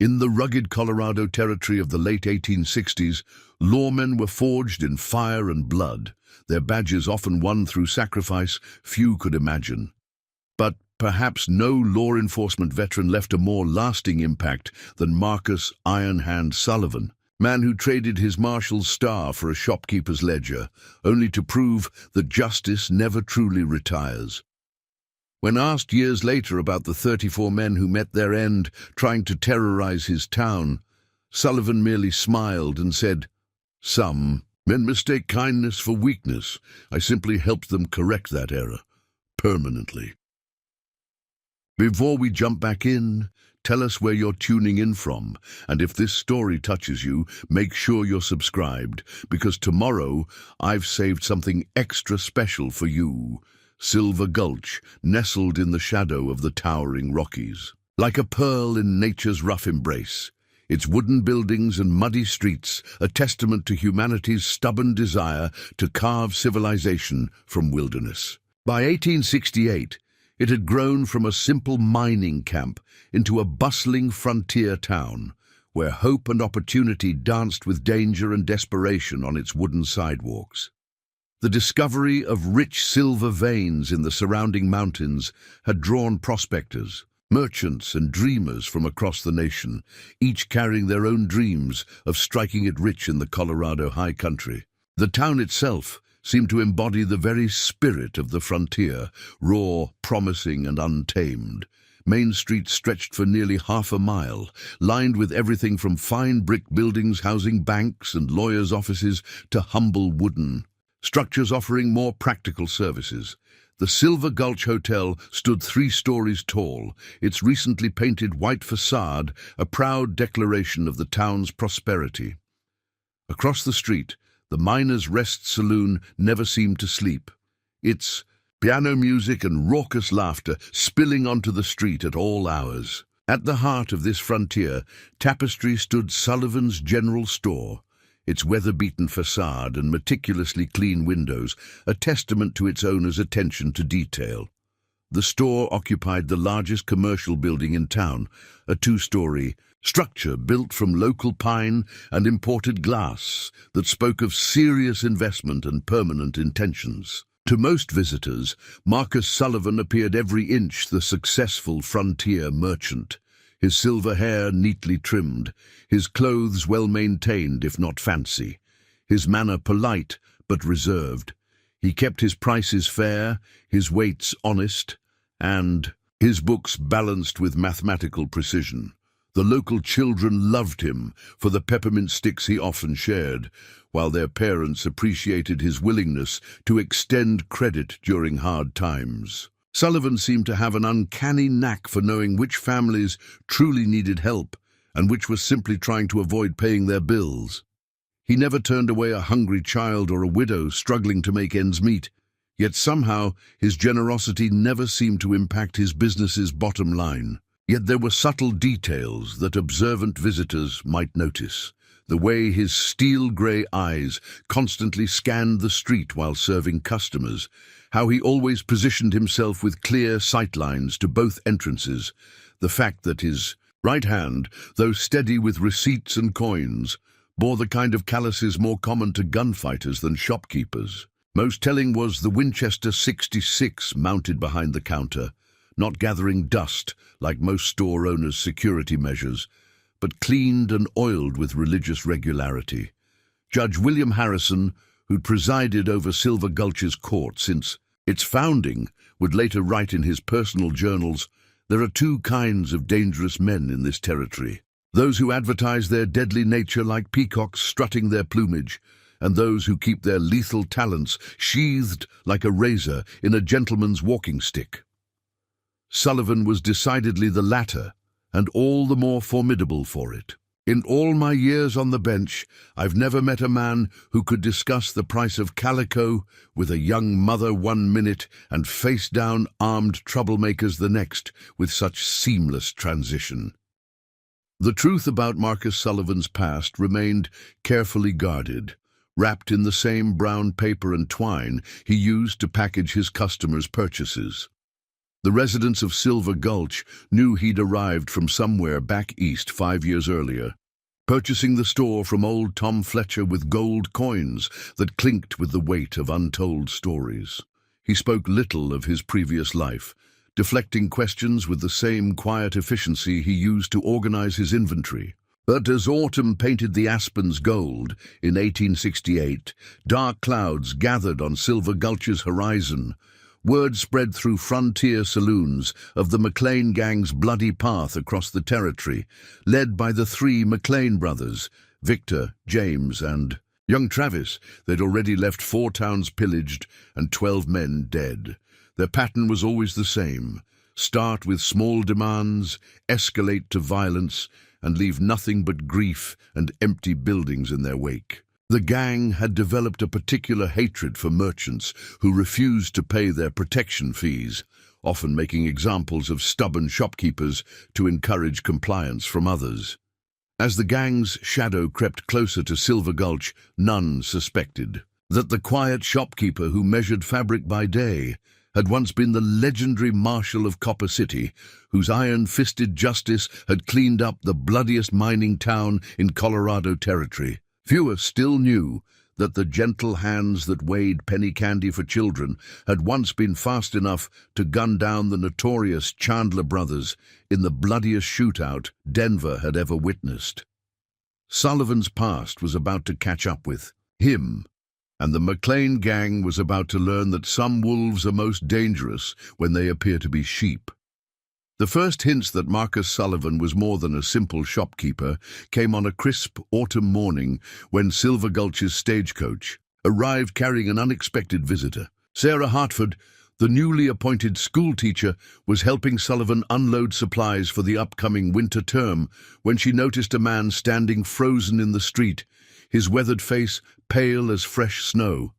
In the rugged Colorado territory of the late 1860s, lawmen were forged in fire and blood, their badges often won through sacrifice few could imagine. But perhaps no law enforcement veteran left a more lasting impact than Marcus "Iron Hand" Sullivan, man who traded his marshal's star for a shopkeeper's ledger, only to prove that justice never truly retires. When asked years later about the 34 men who met their end trying to terrorize his town, Sullivan merely smiled and said, "Some men mistake kindness for weakness. I simply helped them correct that error, permanently." Before we jump back in, tell us where you're tuning in from, and if this story touches you, make sure you're subscribed, because tomorrow I've saved something extra special for you. Silver Gulch, nestled in the shadow of the towering Rockies. Like a pearl in nature's rough embrace, its wooden buildings and muddy streets a testament to humanity's stubborn desire to carve civilization from wilderness. By 1868, it had grown from a simple mining camp into a bustling frontier town, where hope and opportunity danced with danger and desperation on its wooden sidewalks. The discovery of rich silver veins in the surrounding mountains had drawn prospectors, merchants and dreamers from across the nation, each carrying their own dreams of striking it rich in the Colorado high country. The town itself seemed to embody the very spirit of the frontier, raw, promising and untamed. Main Street stretched for nearly half a mile, lined with everything from fine brick buildings housing banks and lawyers' offices to humble wooden structures offering more practical services. The Silver Gulch Hotel stood 3 stories tall, its recently painted white facade a proud declaration of the town's prosperity. Across the street, the Miners' Rest Saloon never seemed to sleep, its piano music and raucous laughter spilling onto the street at all hours. At the heart of this frontier tapestry stood Sullivan's General Store, its weather-beaten facade and meticulously clean windows a testament to its owner's attention to detail. The store occupied the largest commercial building in town, a 2-story structure built from local pine and imported glass that spoke of serious investment and permanent intentions. To most visitors, Marcus Sullivan appeared every inch the successful frontier merchant, his silver hair neatly trimmed, his clothes well-maintained if not fancy, his manner polite but reserved. He kept his prices fair, his weights honest, and his books balanced with mathematical precision. The local children loved him for the peppermint sticks he often shared, while their parents appreciated his willingness to extend credit during hard times. Sullivan seemed to have an uncanny knack for knowing which families truly needed help and which were simply trying to avoid paying their bills. He never turned away a hungry child or a widow struggling to make ends meet, yet somehow his generosity never seemed to impact his business's bottom line. Yet there were subtle details that observant visitors might notice. The way his steel-grey eyes constantly scanned the street while serving customers, how he always positioned himself with clear sightlines to both entrances, the fact that his right hand, though steady with receipts and coins, bore the kind of calluses more common to gunfighters than shopkeepers. Most telling was the Winchester .66 mounted behind the counter, not gathering dust like most store owners' security measures, but cleaned and oiled with religious regularity. Judge William Harrison, who'd presided over Silver Gulch's court since its founding, would later write in his personal journals, "There are 2 kinds of dangerous men in this territory. Those who advertise their deadly nature like peacocks strutting their plumage, and those who keep their lethal talents sheathed like a razor in a gentleman's walking stick." Sullivan was decidedly the latter, and all the more formidable for it. In all my years on the bench, I've never met a man who could discuss the price of calico with a young mother one minute and face-down armed troublemakers the next with such seamless transition. The truth about Marcus Sullivan's past remained carefully guarded, wrapped in the same brown paper and twine he used to package his customers' purchases. The residents of Silver Gulch knew he'd arrived from somewhere back east 5 years earlier, purchasing the store from old Tom Fletcher with gold coins that clinked with the weight of untold stories. He spoke little of his previous life, deflecting questions with the same quiet efficiency he used to organize his inventory. But as autumn painted the aspens gold in 1868, dark clouds gathered on Silver Gulch's horizon. Word spread through frontier saloons of the McLean gang's bloody path across the territory, led by the three McLean brothers, Victor, James, and young Travis. They'd already left 4 towns pillaged and 12 men dead. Their pattern was always the same: start with small demands, escalate to violence, and leave nothing but grief and empty buildings in their wake. The gang had developed a particular hatred for merchants who refused to pay their protection fees, often making examples of stubborn shopkeepers to encourage compliance from others. As the gang's shadow crept closer to Silver Gulch, none suspected that the quiet shopkeeper who measured fabric by day had once been the legendary marshal of Copper City, whose iron-fisted justice had cleaned up the bloodiest mining town in Colorado territory. Fewer still knew that the gentle hands that weighed penny candy for children had once been fast enough to gun down the notorious Chandler brothers in the bloodiest shootout Denver had ever witnessed. Sullivan's past was about to catch up with him, and the McLean gang was about to learn that some wolves are most dangerous when they appear to be sheep. The first hints that Marcus Sullivan was more than a simple shopkeeper came on a crisp autumn morning when Silver Gulch's stagecoach arrived carrying an unexpected visitor. Sarah Hartford, the newly appointed schoolteacher, was helping Sullivan unload supplies for the upcoming winter term when she noticed a man standing frozen in the street, his weathered face pale as fresh snow.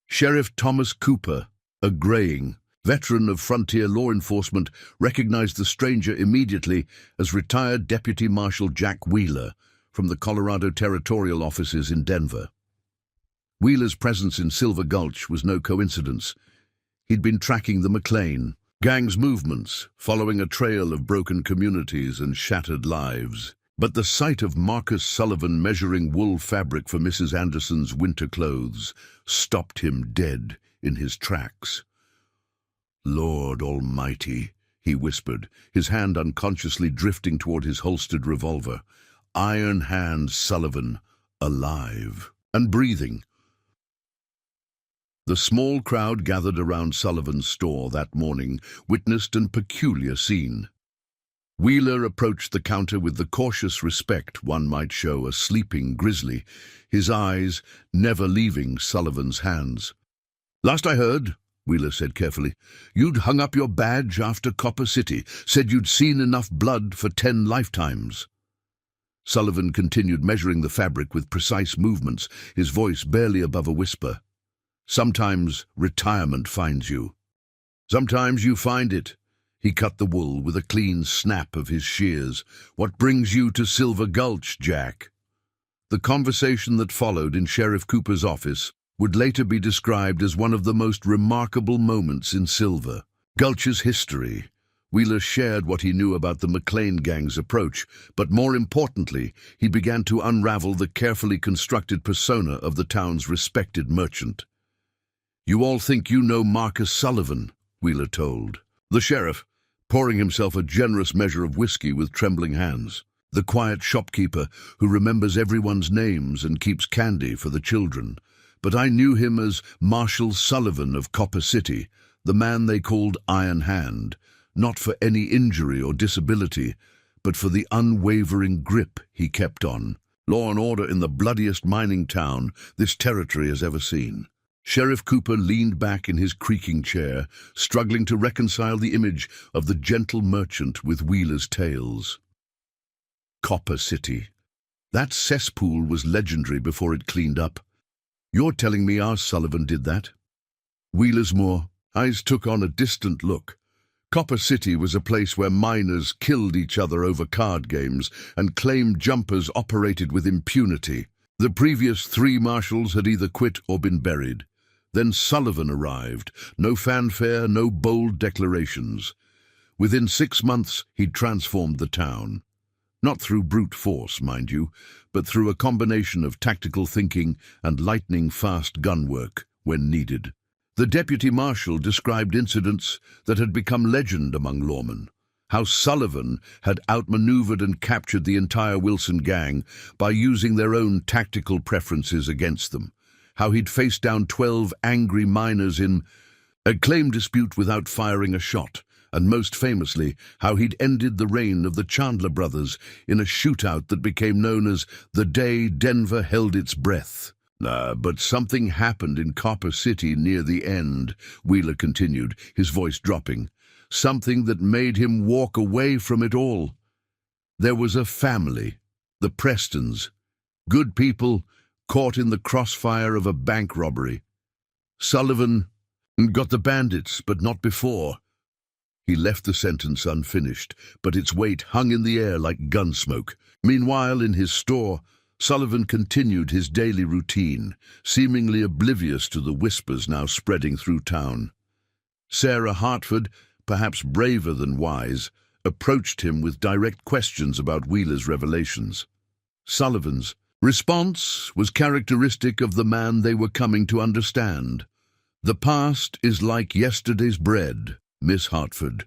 Sheriff Thomas Cooper, a graying veteran of frontier law enforcement, recognized the stranger immediately as retired Deputy Marshal Jack Wheeler from the Colorado Territorial offices in Denver. Wheeler's presence in Silver Gulch was no coincidence. He'd been tracking the McLean gang's movements, following a trail of broken communities and shattered lives. But the sight of Marcus Sullivan measuring wool fabric for Mrs. Anderson's winter clothes stopped him dead in his tracks. "Lord Almighty," he whispered, his hand unconsciously drifting toward his holstered revolver. Iron Hand Sullivan, alive and breathing. The small crowd gathered around Sullivan's store that morning witnessed an peculiar scene. Wheeler approached the counter with the cautious respect one might show a sleeping grizzly, his eyes never leaving Sullivan's hands. "Last I heard," Wheeler said carefully, "you'd hung up your badge after Copper City, said you'd seen enough blood for 10 lifetimes. Sullivan continued measuring the fabric with precise movements, his voice barely above a whisper. "Sometimes retirement finds you. Sometimes you find it." He cut the wool with a clean snap of his shears. "What brings you to Silver Gulch, Jack?" The conversation that followed in Sheriff Cooper's office would later be described as one of the most remarkable moments in Silver Gulch's history. Wheeler shared what he knew about the McLean gang's approach, but more importantly, he began to unravel the carefully constructed persona of the town's respected merchant. "You all think you know Marcus Sullivan," Wheeler told the sheriff, pouring himself a generous measure of whiskey with trembling hands. "The quiet shopkeeper who remembers everyone's names and keeps candy for the children. But I knew him as Marshal Sullivan of Copper City, the man they called Iron Hand, not for any injury or disability, but for the unwavering grip he kept on. Law and order in the bloodiest mining town this territory has ever seen." Sheriff Cooper leaned back in his creaking chair, struggling to reconcile the image of the gentle merchant with Wheeler's tales. Copper City. That cesspool was legendary before it cleaned up. "You're telling me our Sullivan did that?" Wheeler's eyes took on a distant look. Copper City was a place where miners killed each other over card games and claimed jumpers operated with impunity. The previous 3 marshals had either quit or been buried. Then Sullivan arrived. No fanfare, no bold declarations. Within 6 months, he'd transformed the town. Not through brute force, mind you, but through a combination of tactical thinking and lightning-fast gun work when needed. The deputy marshal described incidents that had become legend among lawmen. How Sullivan had outmaneuvered and captured the entire Wilson gang by using their own tactical preferences against them. How he'd faced down 12 angry miners in a claim dispute without firing a shot. And most famously, how he'd ended the reign of the Chandler brothers in a shootout that became known as the day Denver held its breath. But something happened in Copper City near the end, Wheeler continued, his voice dropping. Something that made him walk away from it all. There was a family, the Prestons, good people caught in the crossfire of a bank robbery. Sullivan got the Bandits, but not before. He left the sentence unfinished, but its weight hung in the air like gun smoke. Meanwhile, in his store, Sullivan continued his daily routine, seemingly oblivious to the whispers now spreading through town. Sarah Hartford, perhaps braver than wise, approached him with direct questions about Wheeler's revelations. Sullivan's response was characteristic of the man they were coming to understand. The past is like yesterday's bread, Miss Hartford.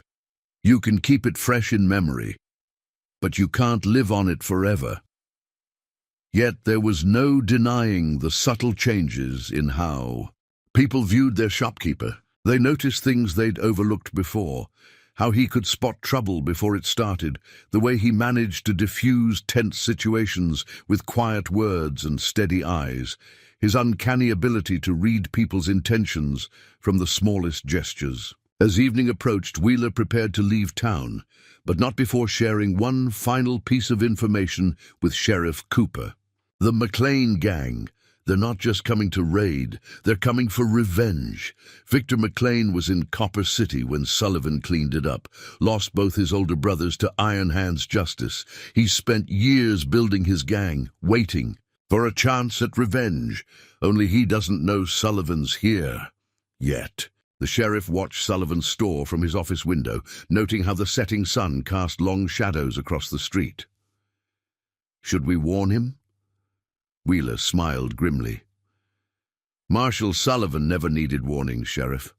You can keep it fresh in memory, but you can't live on it forever. Yet there was no denying the subtle changes in how people viewed their shopkeeper. They noticed things they'd overlooked before, how he could spot trouble before it started, the way he managed to diffuse tense situations with quiet words and steady eyes, his uncanny ability to read people's intentions from the smallest gestures. As evening approached, Wheeler prepared to leave town, but not before sharing one final piece of information with Sheriff Cooper. The McLean gang. They're not just coming to raid, they're coming for revenge. Victor McLean was in Copper City when Sullivan cleaned it up, lost both his older brothers to Iron Hand's justice. He spent years building his gang, waiting for a chance at revenge. Only he doesn't know Sullivan's here. Yet. The sheriff watched Sullivan's store from his office window, noting how the setting sun cast long shadows across the street. Should we warn him? Wheeler smiled grimly. Marshal Sullivan never needed warning, Sheriff.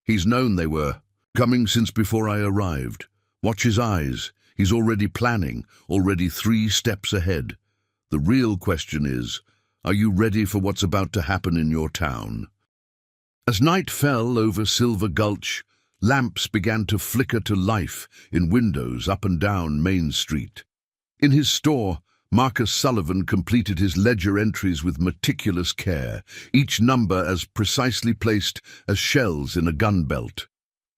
He's known they were coming since before I arrived. Watch his eyes. He's already planning, already 3 steps ahead. The real question is, are you ready for what's about to happen in your town? As night fell over Silver Gulch, lamps began to flicker to life in windows up and down Main Street. In his store, Marcus Sullivan completed his ledger entries with meticulous care, each number as precisely placed as shells in a gun belt.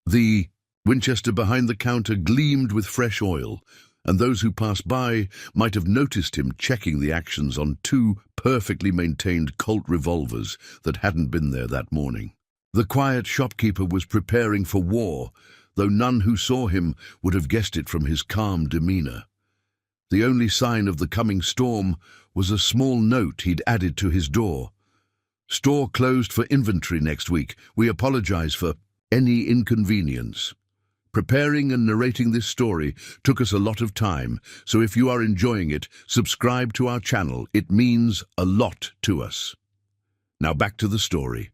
The Winchester behind the counter gleamed with fresh oil, and those who passed by might have noticed him checking the actions on 2 perfectly maintained Colt revolvers that hadn't been there that morning. The quiet shopkeeper was preparing for war, though none who saw him would have guessed it from his calm demeanor. The only sign of the coming storm was a small note he'd added to his door. Store closed for inventory next week. We apologize for any inconvenience. Preparing and narrating this story took us a lot of time, so if you are enjoying it, subscribe to our channel. It means a lot to us. Now back to the story.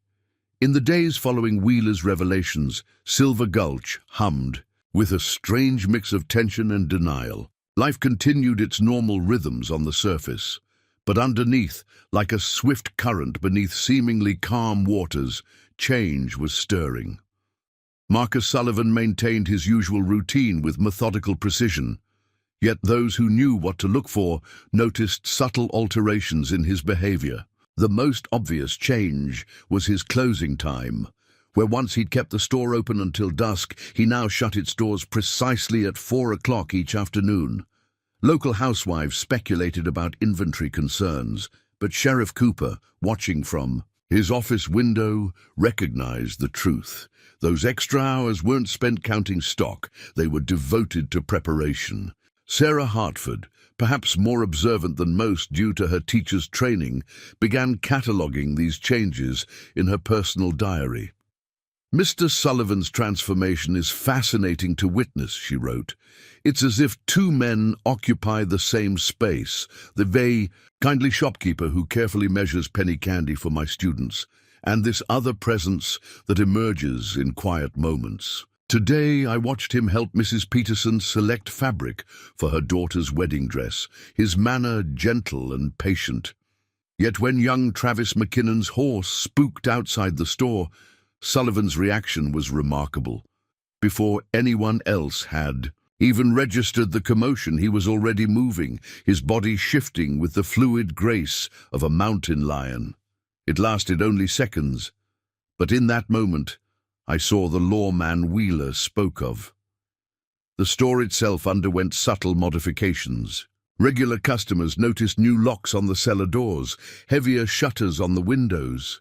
In the days following Wheeler's revelations, Silver Gulch hummed with a strange mix of tension and denial. Life continued its normal rhythms on the surface, but underneath, like a swift current beneath seemingly calm waters, change was stirring. Marcus Sullivan maintained his usual routine with methodical precision, yet those who knew what to look for noticed subtle alterations in his behavior. The most obvious change was his closing time. Where once he'd kept the store open until dusk, he now shut its doors precisely at 4 o'clock each afternoon. Local housewives speculated about inventory concerns, but Sheriff Cooper, watching from his office window, recognized the truth. Those extra hours weren't spent counting stock, they were devoted to preparation. Sarah Hartford, perhaps more observant than most due to her teacher's training, began cataloguing these changes in her personal diary. "Mr. Sullivan's transformation is fascinating to witness," she wrote. "It's as if two men occupy the same space. The very kindly shopkeeper who carefully measures penny candy for my students, and this other presence that emerges in quiet moments. Today I watched him help Mrs. Peterson select fabric for her daughter's wedding dress, his manner gentle and patient. Yet when young Travis McKinnon's horse spooked outside the store, Sullivan's reaction was remarkable. Before anyone else had even registered the commotion, he was already moving, his body shifting with the fluid grace of a mountain lion. It lasted only seconds, but in that moment, I saw the lawman Wheeler spoke of. The store itself underwent subtle modifications. Regular customers noticed new locks on the cellar doors, heavier shutters on the windows.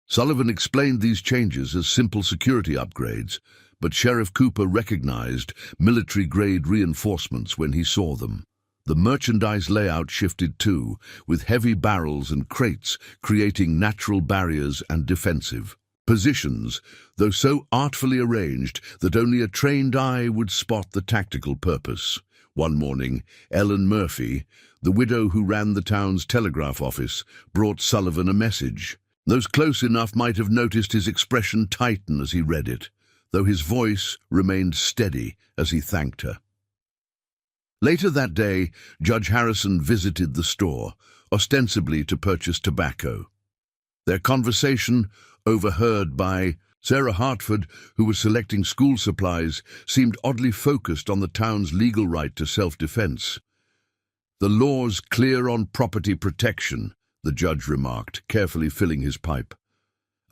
Sullivan explained these changes as simple security upgrades, but Sheriff Cooper recognized military-grade reinforcements when he saw them. The merchandise layout shifted too, with heavy barrels and crates creating natural barriers and defensive positions, though so artfully arranged that only a trained eye would spot the tactical purpose. One morning, Ellen Murphy, the widow who ran the town's telegraph office, brought Sullivan a message. Those close enough might have noticed his expression tighten as he read it, though his voice remained steady as he thanked her. Later that day, Judge Harrison visited the store, ostensibly to purchase tobacco. Their conversation, overheard by Sarah Hartford, who was selecting school supplies, seemed oddly focused on the town's legal right to self-defense. "The law's clear on property protection," the judge remarked, carefully filling his pipe.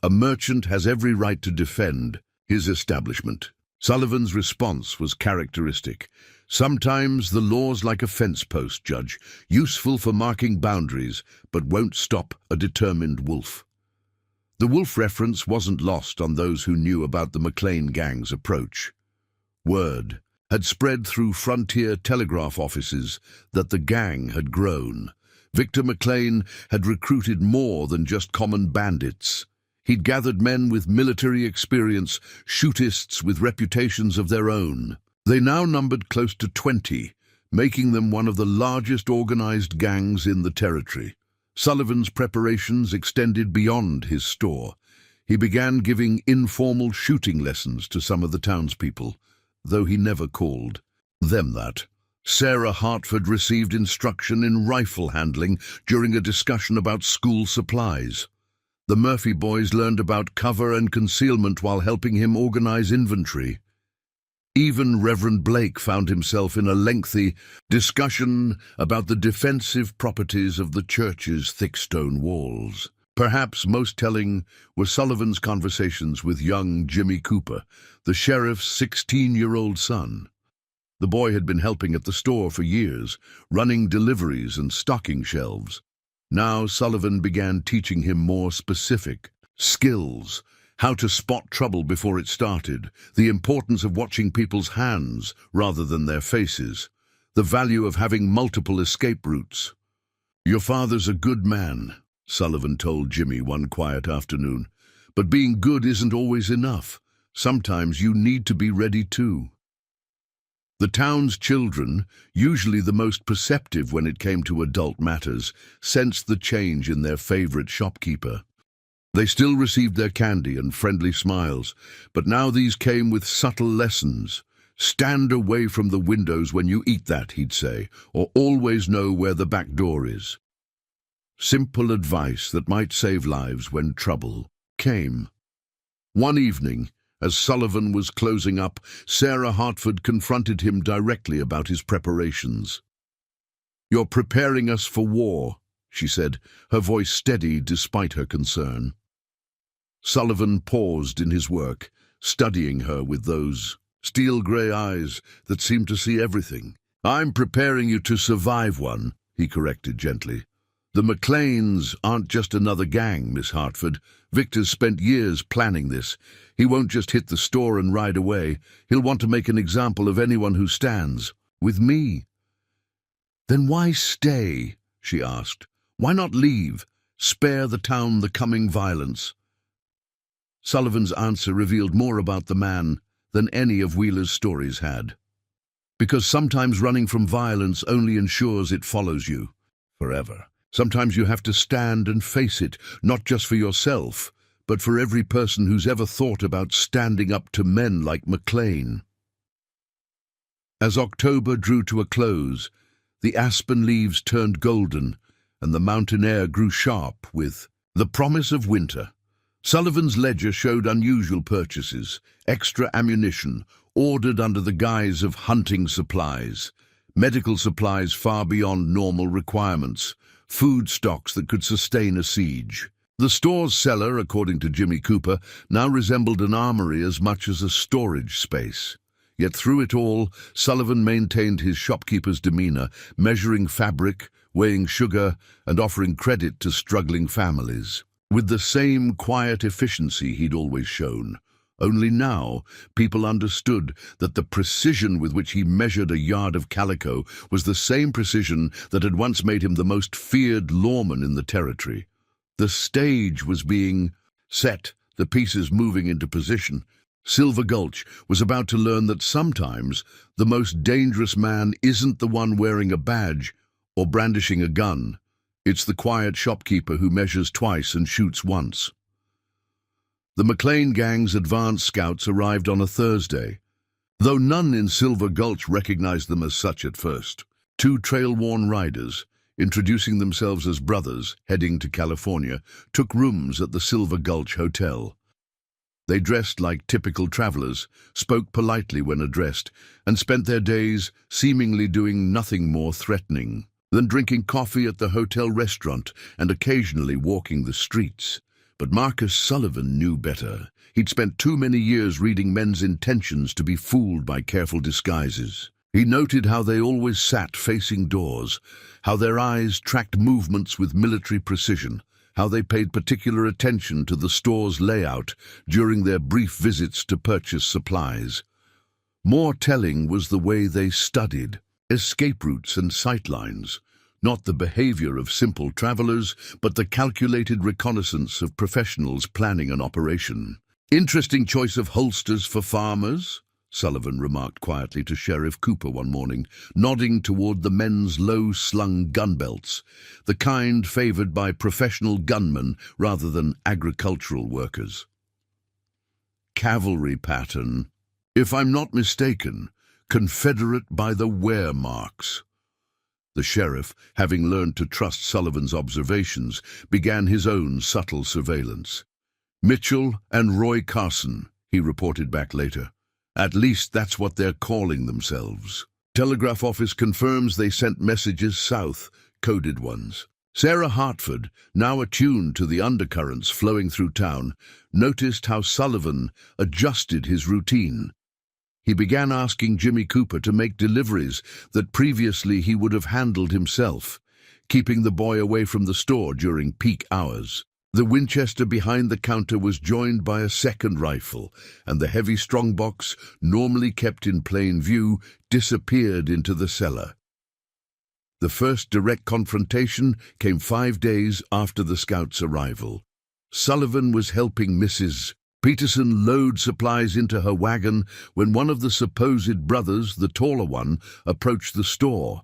"A merchant has every right to defend his establishment." Sullivan's response was characteristic. "Sometimes the law's like a fence post, Judge, useful for marking boundaries, but won't stop a determined wolf." The wolf reference wasn't lost on those who knew about the McLean gang's approach. Word had spread through frontier telegraph offices that the gang had grown. Victor McLean had recruited more than just common bandits. He'd gathered men with military experience, shootists with reputations of their own. They now numbered close to 20, making them one of the largest organized gangs in the territory. Sullivan's preparations extended beyond his store. He began giving informal shooting lessons to some of the townspeople, though he never called them that. Sarah Hartford received instruction in rifle handling during a discussion about school supplies. The Murphy boys learned about cover and concealment while helping him organize inventory. Even Reverend Blake found himself in a lengthy discussion about the defensive properties of the church's thick stone walls. Perhaps most telling were Sullivan's conversations with young Jimmy Cooper, the sheriff's 16-year-old son. The boy had been helping at the store for years, running deliveries and stocking shelves. Now Sullivan began teaching him more specific skills, how to spot trouble before it started, the importance of watching people's hands rather than their faces, the value of having multiple escape routes. "Your father's a good man," Sullivan told Jimmy one quiet afternoon, "but being good isn't always enough. Sometimes you need to be ready too." The town's children, usually the most perceptive when it came to adult matters, sensed the change in their favorite shopkeeper. They still received their candy and friendly smiles, but now these came with subtle lessons. "Stand away from the windows when you eat that," he'd say, "or always know where the back door is." Simple advice that might save lives when trouble came. One evening, as Sullivan was closing up, Sarah Hartford confronted him directly about his preparations. "You're preparing us for war," she said, her voice steady despite her concern. Sullivan paused in his work, studying her with those steel-grey eyes that seemed to see everything. "I'm preparing you to survive one," he corrected gently. "The McLeans aren't just another gang, Miss Hartford. Victor's spent years planning this. He won't just hit the store and ride away. He'll want to make an example of anyone who stands with me." Then why stay? She asked. Why not leave? Spare the town the coming violence. Sullivan's answer revealed more about the man than any of Wheeler's stories had. Because sometimes running from violence only ensures it follows you forever. Sometimes you have to stand and face it, not just for yourself, but for every person who's ever thought about standing up to men like McLean. As October drew to a close, the aspen leaves turned golden, and the mountain air grew sharp with the promise of winter. Sullivan's ledger showed unusual purchases, extra ammunition, ordered under the guise of hunting supplies, medical supplies far beyond normal requirements, food stocks that could sustain a siege. The store's cellar, according to Jimmy Cooper, now resembled an armory as much as a storage space. Yet through it all, Sullivan maintained his shopkeeper's demeanor, measuring fabric, weighing sugar, and offering credit to struggling families. With the same quiet efficiency he'd always shown. Only now, people understood that the precision with which he measured a yard of calico was the same precision that had once made him the most feared lawman in the territory. The stage was being set, the pieces moving into position. Silver Gulch was about to learn that sometimes the most dangerous man isn't the one wearing a badge or brandishing a gun. It's the quiet shopkeeper who measures twice and shoots once. The McLean gang's advance scouts arrived on a Thursday, though none in Silver Gulch recognized them as such at first. Two trail-worn riders, introducing themselves as brothers heading to California, took rooms at the Silver Gulch Hotel. They dressed like typical travelers, spoke politely when addressed, and spent their days seemingly doing nothing more threatening than drinking coffee at the hotel restaurant and occasionally walking the streets. But Marcus Sullivan knew better. He'd spent too many years reading men's intentions to be fooled by careful disguises. He noted how they always sat facing doors, how their eyes tracked movements with military precision, how they paid particular attention to the store's layout during their brief visits to purchase supplies. More telling was the way they studied escape routes and sightlines, not the behavior of simple travelers, but the calculated reconnaissance of professionals planning an operation. "Interesting choice of holsters for farmers," Sullivan remarked quietly to Sheriff Cooper one morning, nodding toward the men's low-slung gun belts, the kind favored by professional gunmen rather than agricultural workers. "Cavalry pattern. If I'm not mistaken, Confederate by the wear marks." The sheriff, having learned to trust Sullivan's observations, began his own subtle surveillance. "Mitchell and Roy Carson," he reported back later. "At least that's what they're calling themselves. Telegraph office confirms they sent messages south, coded ones." Sarah Hartford, now attuned to the undercurrents flowing through town, noticed how Sullivan adjusted his routine. He began asking Jimmy Cooper to make deliveries that previously he would have handled himself, keeping the boy away from the store during peak hours. The Winchester behind the counter was joined by a second rifle, and the heavy strongbox, normally kept in plain view, disappeared into the cellar. The first direct confrontation came 5 days after the scouts' arrival. Sullivan was helping Mrs. Peterson load supplies into her wagon when one of the supposed brothers, the taller one, approached the store.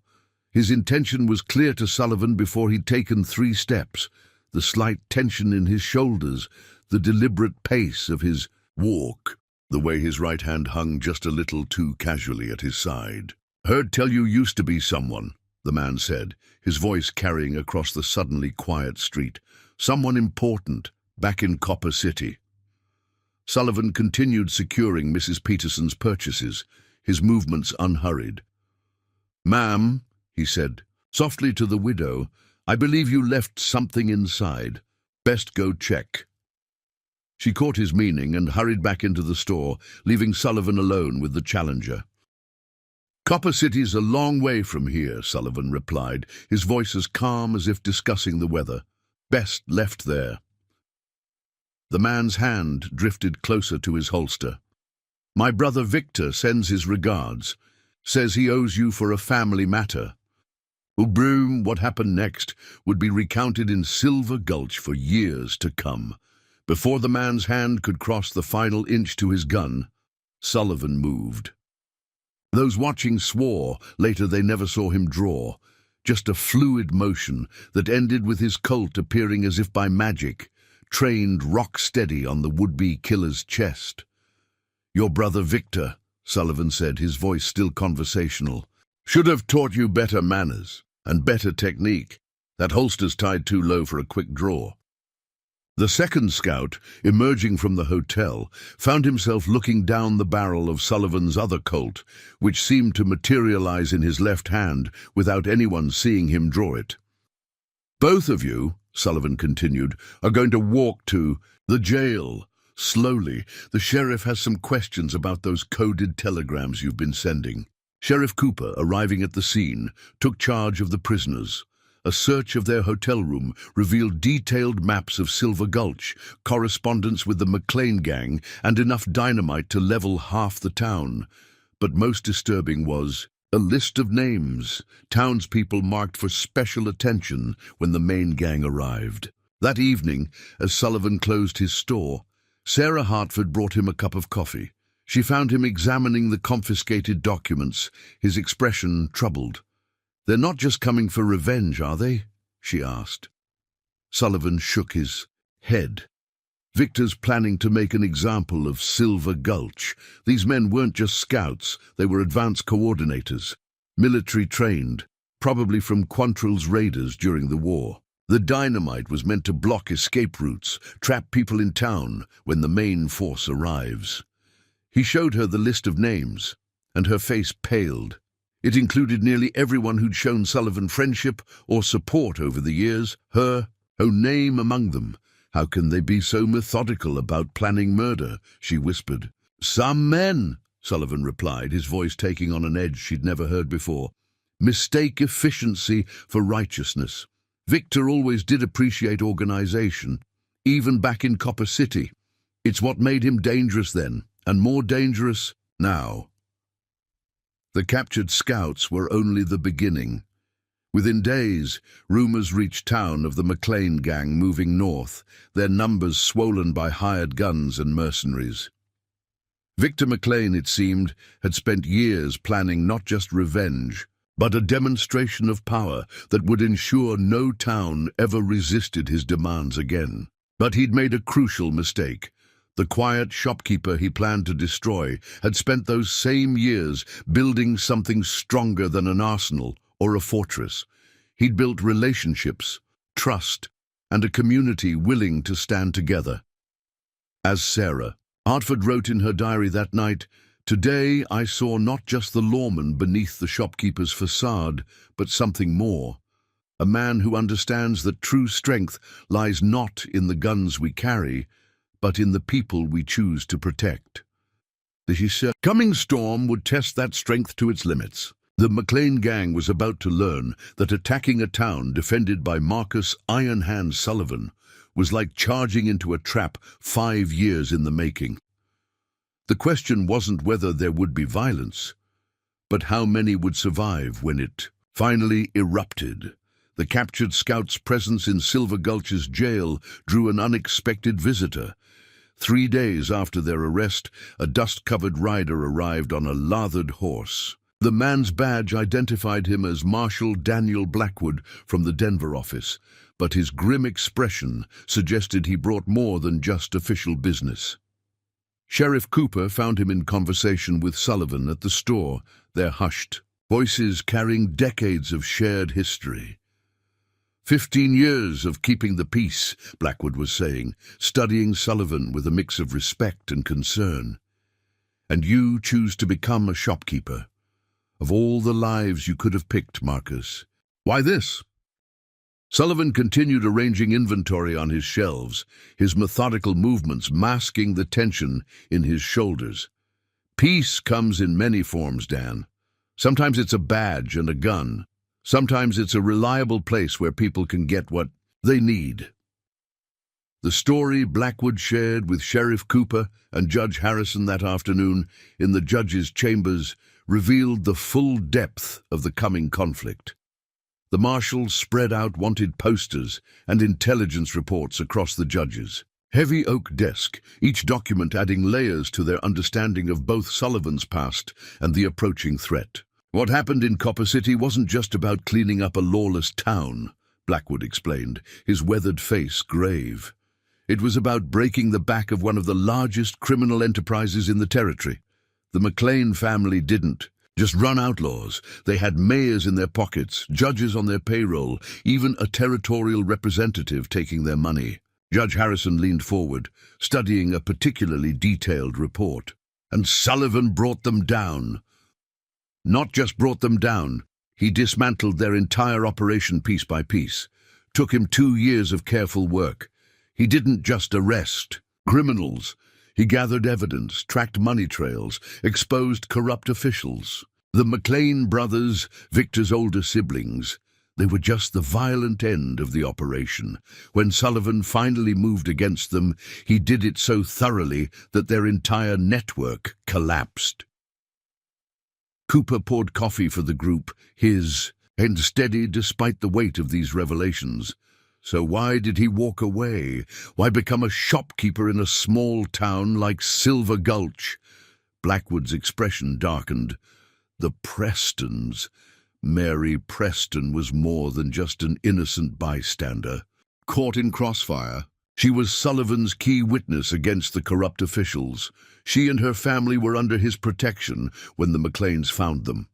His intention was clear to Sullivan before he'd taken 3 steps. The slight tension in his shoulders, the deliberate pace of his walk, the way his right hand hung just a little too casually at his side. "Heard tell you used to be someone," the man said, his voice carrying across the suddenly quiet street. "Someone important, back in Copper City." Sullivan continued securing Mrs. Peterson's purchases, his movements unhurried. "Ma'am," he said, softly to the widow, "I believe you left something inside. Best go check." She caught his meaning and hurried back into the store, leaving Sullivan alone with the challenger. "Copper City's a long way from here," Sullivan replied, his voice as calm as if discussing the weather. "Best left there." The man's hand drifted closer to his holster. "My brother Victor sends his regards. Says he owes you for a family matter." Broom, what happened next would be recounted in Silver Gulch for years to come. Before the man's hand could cross the final inch to his gun, Sullivan moved. Those watching swore later they never saw him draw, just a fluid motion that ended with his Colt appearing as if by magic, trained rock-steady on the would-be killer's chest. "Your brother Victor," Sullivan said, his voice still conversational, "should have taught you better manners and better technique. That holster's tied too low for a quick draw." The second scout, emerging from the hotel, found himself looking down the barrel of Sullivan's other Colt, which seemed to materialize in his left hand without anyone seeing him draw it. "Both of you," Sullivan continued, "are going to walk to the jail. Slowly. The sheriff has some questions about those coded telegrams you've been sending." Sheriff Cooper, arriving at the scene, took charge of the prisoners. A search of their hotel room revealed detailed maps of Silver Gulch, correspondence with the McLean gang, and enough dynamite to level half the town. But most disturbing was a list of names, townspeople marked for special attention when the main gang arrived. That evening, as Sullivan closed his store, Sarah Hartford brought him a cup of coffee. She found him examining the confiscated documents, his expression troubled. "They're not just coming for revenge, are they?" she asked. Sullivan shook his head. "Victor's planning to make an example of Silver Gulch. These men weren't just scouts, they were advanced coordinators, military trained, probably from Quantrill's raiders during the war. The dynamite was meant to block escape routes, trap people in town when the main force arrives." He showed her the list of names, and her face paled. It included nearly everyone who'd shown Sullivan friendship or support over the years, her name among them. "How can they be so methodical about planning murder?" she whispered. "Some men," Sullivan replied, his voice taking on an edge she'd never heard before, "mistake efficiency for righteousness. Victor always did appreciate organization, even back in Copper City. It's what made him dangerous then, and more dangerous now." The captured scouts were only the beginning. Within days, rumors reached town of the McLean gang moving north, their numbers swollen by hired guns and mercenaries. Victor McLean, it seemed, had spent years planning not just revenge, but a demonstration of power that would ensure no town ever resisted his demands again. But he'd made a crucial mistake. The quiet shopkeeper he planned to destroy had spent those same years building something stronger than an arsenal or a fortress. He'd built relationships, trust, and a community willing to stand together. As Sarah Hartford wrote in her diary that night, "Today I saw not just the lawman beneath the shopkeeper's facade, but something more. A man who understands that true strength lies not in the guns we carry, but in the people we choose to protect." The coming storm would test that strength to its limits. The McLean gang was about to learn that attacking a town defended by Marcus Iron Hand Sullivan was like charging into a trap 5 years in the making. The question wasn't whether there would be violence, but how many would survive when it finally erupted. The captured scouts' presence in Silver Gulch's jail drew an unexpected visitor. 3 days after their arrest, a dust-covered rider arrived on a lathered horse. The man's badge identified him as Marshal Daniel Blackwood from the Denver office, but his grim expression suggested he brought more than just official business. Sheriff Cooper found him in conversation with Sullivan at the store, their hushed voices carrying decades of shared history. 15 years of keeping the peace, Blackwood was saying, studying Sullivan with a mix of respect and concern. "And you choose to become a shopkeeper. Of all the lives you could have picked, Marcus. Why this?" Sullivan continued arranging inventory on his shelves, his methodical movements masking the tension in his shoulders. "Peace comes in many forms, Dan. Sometimes it's a badge and a gun. Sometimes it's a reliable place where people can get what they need." The story Blackwood shared with Sheriff Cooper and Judge Harrison that afternoon in the judge's chambers revealed the full depth of the coming conflict. The marshals spread out wanted posters and intelligence reports across the judges. Heavy oak desk, each document adding layers to their understanding of both Sullivan's past and the approaching threat. What happened in Copper City wasn't just about cleaning up a lawless town, Blackwood explained, his weathered face grave. It was about breaking the back of one of the largest criminal enterprises in the territory. The McLean family didn't just run outlaws. They had mayors in their pockets, judges on their payroll, even a territorial representative taking their money. Judge Harrison leaned forward, studying a particularly detailed report. And Sullivan brought them down. Not just brought them down, he dismantled their entire operation piece by piece. Took him 2 years of careful work. He didn't just arrest criminals. He gathered evidence, tracked money trails, exposed corrupt officials. The McLean brothers, Victor's older siblings, they were just the violent end of the operation. When Sullivan finally moved against them, he did it so thoroughly that their entire network collapsed. Cooper poured coffee for the group, his and steady despite the weight of these revelations. So why did he walk away? Why become a shopkeeper in a small town like Silver Gulch? Blackwood's expression darkened. The Prestons. Mary Preston was more than just an innocent bystander. Caught in crossfire, she was Sullivan's key witness against the corrupt officials. She and her family were under his protection when the McLeans found them.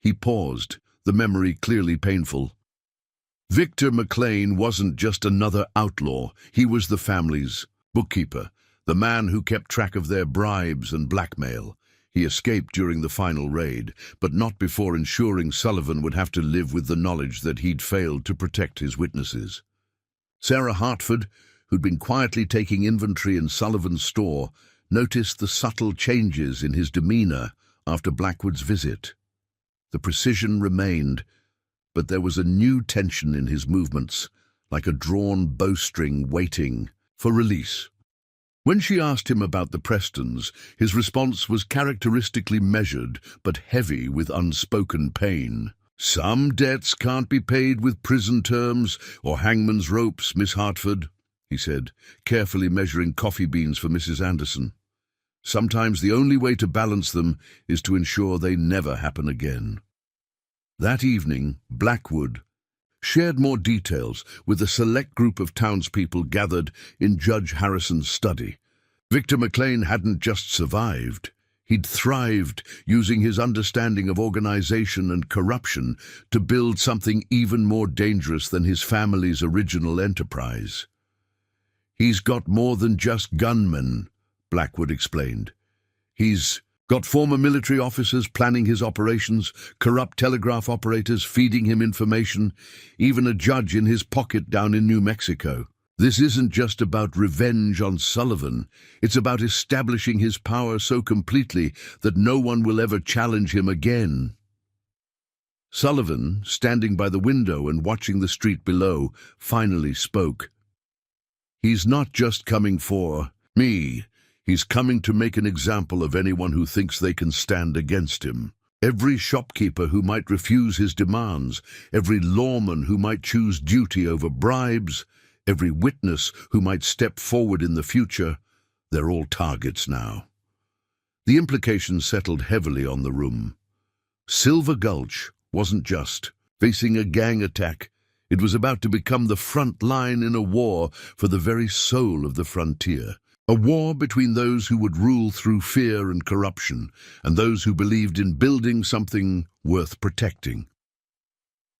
He paused, the memory clearly painful. Victor McLean wasn't just another outlaw. He was the family's bookkeeper, the man who kept track of their bribes and blackmail. He escaped during the final raid, but not before ensuring Sullivan would have to live with the knowledge that he'd failed to protect his witnesses. Sarah Hartford, who'd been quietly taking inventory in Sullivan's store, noticed the subtle changes in his demeanor after Blackwood's visit. The precision remained, but there was a new tension in his movements, like a drawn bowstring waiting for release. When she asked him about the Prestons, his response was characteristically measured, but heavy with unspoken pain. "Some debts can't be paid with prison terms or hangman's ropes, Miss Hartford," he said, carefully measuring coffee beans for Mrs. Anderson. "Sometimes the only way to balance them is to ensure they never happen again." That evening, Blackwood shared more details with a select group of townspeople gathered in Judge Harrison's study. Victor McLean hadn't just survived. He'd thrived, using his understanding of organization and corruption to build something even more dangerous than his family's original enterprise. "He's got more than just gunmen," Blackwood explained. "He's got former military officers planning his operations, corrupt telegraph operators feeding him information, even a judge in his pocket down in New Mexico. This isn't just about revenge on Sullivan. It's about establishing his power so completely that no one will ever challenge him again." Sullivan, standing by the window and watching the street below, finally spoke. "He's not just coming for me. He's coming to make an example of anyone who thinks they can stand against him. Every shopkeeper who might refuse his demands, every lawman who might choose duty over bribes, every witness who might step forward in the future, they're all targets now." The implications settled heavily on the room. Silver Gulch wasn't just facing a gang attack. It was about to become the front line in a war for the very soul of the frontier. A war between those who would rule through fear and corruption, and those who believed in building something worth protecting.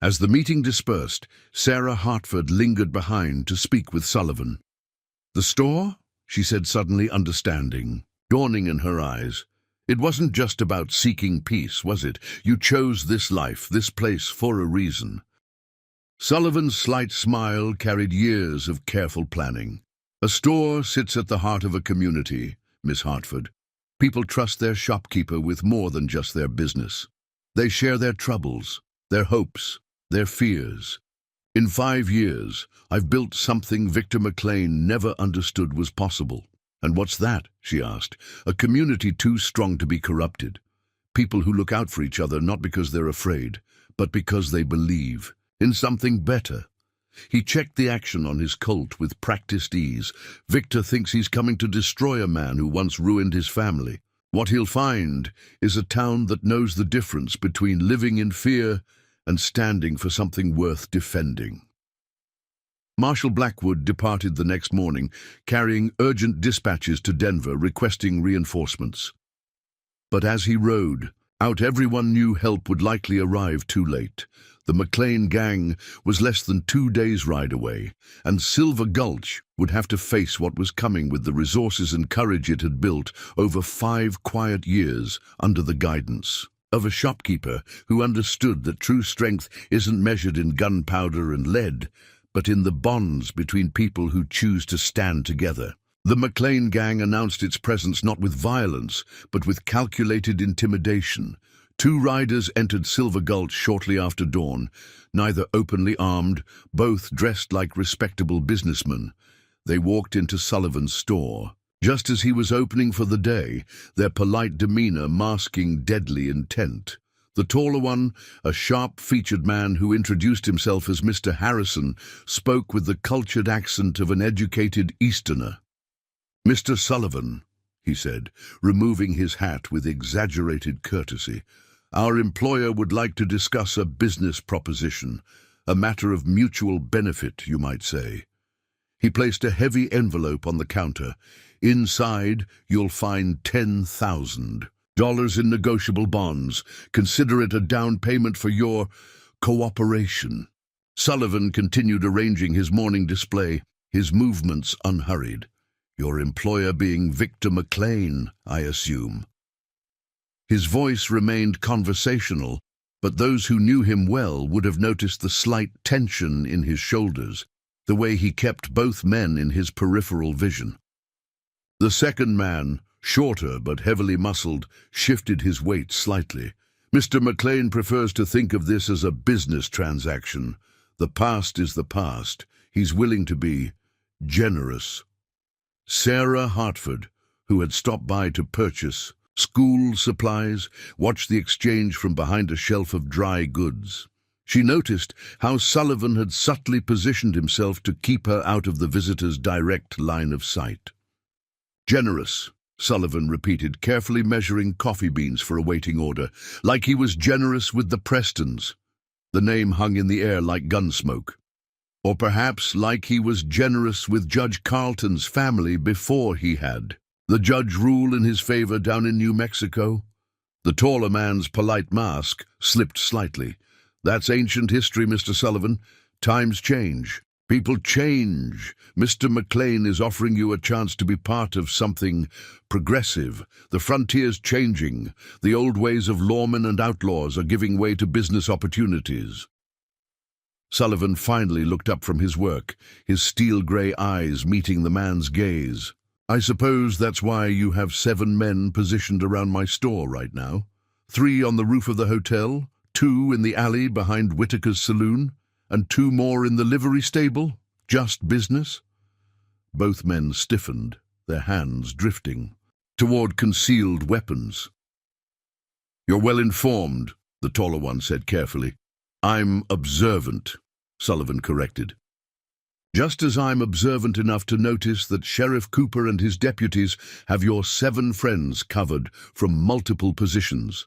As the meeting dispersed, Sarah Hartford lingered behind to speak with Sullivan. "The store?" she said, suddenly understanding, dawning in her eyes. "It wasn't just about seeking peace, was it? You chose this life, this place, for a reason." Sullivan's slight smile carried years of careful planning. "A store sits at the heart of a community, Miss Hartford. People trust their shopkeeper with more than just their business. They share their troubles, their hopes, their fears. In 5 years, I've built something Victor McLean never understood was possible." "And what's that?" she asked. "A community too strong to be corrupted. People who look out for each other not because they're afraid, but because they believe. in something better. He checked the action on his Colt with practiced ease. Victor thinks he's coming to destroy a man who once ruined his family. What he'll find is a town that knows the difference between living in fear and standing for something worth defending. Marshal Blackwood departed the next morning, carrying urgent dispatches to Denver requesting reinforcements. But as he rode out, everyone knew help would likely arrive too late. The McLean gang was less than 2 days' ride away, and Silver Gulch would have to face what was coming with the resources and courage it had built over 5 quiet years under the guidance of a shopkeeper who understood that true strength isn't measured in gunpowder and lead, but in the bonds between people who choose to stand together. The McLean gang announced its presence not with violence, but with calculated intimidation. 2 riders entered Silver Gulch shortly after dawn, neither openly armed, both dressed like respectable businessmen. They walked into Sullivan's store. Just as he was opening for the day, their polite demeanor masking deadly intent. The taller one, a sharp-featured man who introduced himself as Mr. Harrison, spoke with the cultured accent of an educated Easterner. "Mr. Sullivan," he said, removing his hat with exaggerated courtesy, "our employer would like to discuss a business proposition, a matter of mutual benefit, you might say." He placed a heavy envelope on the counter. "Inside, you'll find $10,000 in negotiable bonds. Consider it a down payment for your cooperation." Sullivan continued arranging his morning display, his movements unhurried. "Your employer being Victor McLean, I assume." His voice remained conversational, but those who knew him well would have noticed the slight tension in his shoulders, the way he kept both men in his peripheral vision. The second man, shorter but heavily muscled, shifted his weight slightly. "Mr. McLean prefers to think of this as a business transaction. The past is the past. He's willing to be generous." Sarah Hartford, who had stopped by to purchase school supplies, watched the exchange from behind a shelf of dry goods. She noticed how Sullivan had subtly positioned himself to keep her out of the visitor's direct line of sight. "Generous," Sullivan repeated, carefully measuring coffee beans for a waiting order, "like he was generous with the Prestons." The name hung in the air like gunsmoke. Or perhaps like he was generous with Judge Carlton's family before he had the judge rule in his favor down in New Mexico. The taller man's polite mask slipped slightly. "That's ancient history, Mr. Sullivan. Times change. People change. Mr. McLean is offering you a chance to be part of something progressive. The frontier's changing. The old ways of lawmen and outlaws are giving way to business opportunities." Sullivan finally looked up from his work, his steel-gray eyes meeting the man's gaze. "I suppose that's why you have 7 men positioned around my store right now. 3 on the roof of the hotel, 2 in the alley behind Whitaker's saloon, and 2 more in the livery stable? Just business?" Both men stiffened, their hands drifting toward concealed weapons. "You're well informed," the taller one said carefully. "I'm observant," Sullivan corrected. "Just as I'm observant enough to notice that Sheriff Cooper and his deputies have your 7 friends covered from multiple positions.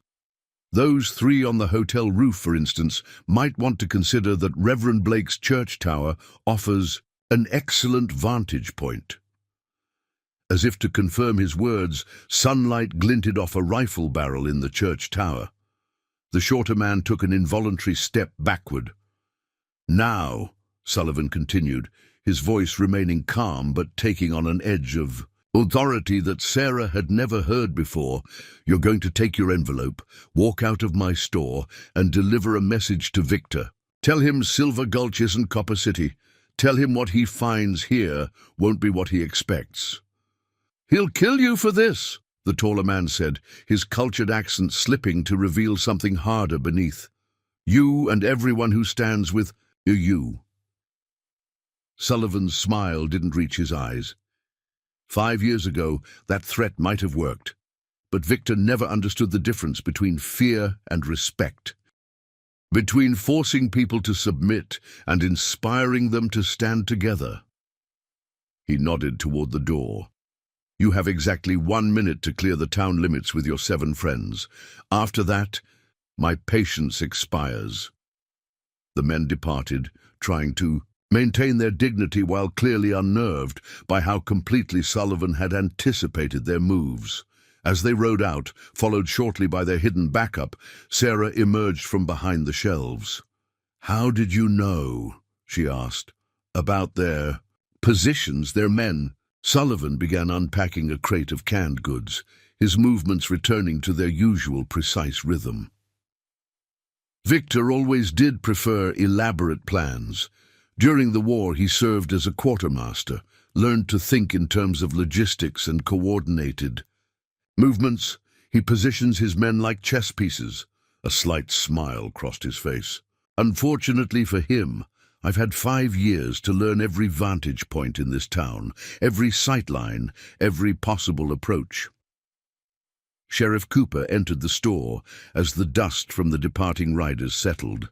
Those 3 on the hotel roof, for instance, might want to consider that Reverend Blake's church tower offers an excellent vantage point." As if to confirm his words, sunlight glinted off a rifle barrel in the church tower. The shorter man took an involuntary step backward. "Now," Sullivan continued, his voice remaining calm but taking on an edge of authority that Sarah had never heard before, "you're going to take your envelope, walk out of my store, and deliver a message to Victor. Tell him Silver Gulch isn't Copper City. Tell him what he finds here won't be what he expects." "He'll kill you for this," the taller man said, his cultured accent slipping to reveal something harder beneath. "You and everyone who stands with you." Sullivan's smile didn't reach his eyes. 5 years ago, that threat might have worked, but Victor never understood the difference between fear and respect. between forcing people to submit and inspiring them to stand together. He nodded toward the door. You have exactly 1 minute to clear the town limits with your 7 friends. After that, my patience expires. The men departed, trying to maintain their dignity while clearly unnerved by how completely Sullivan had anticipated their moves. As they rode out, followed shortly by their hidden backup, Sarah emerged from behind the shelves. "How did you know," she asked, "about their positions, their men?" Sullivan began unpacking a crate of canned goods, his movements returning to their usual precise rhythm. Victor always did prefer elaborate plans. During the war, he served as a quartermaster, learned to think in terms of logistics and coordinated movements. He positions his men like chess pieces. A slight smile crossed his face. Unfortunately for him, I've had 5 years to learn every vantage point in this town, every sightline, every possible approach. Sheriff Cooper entered the store as the dust from the departing riders settled.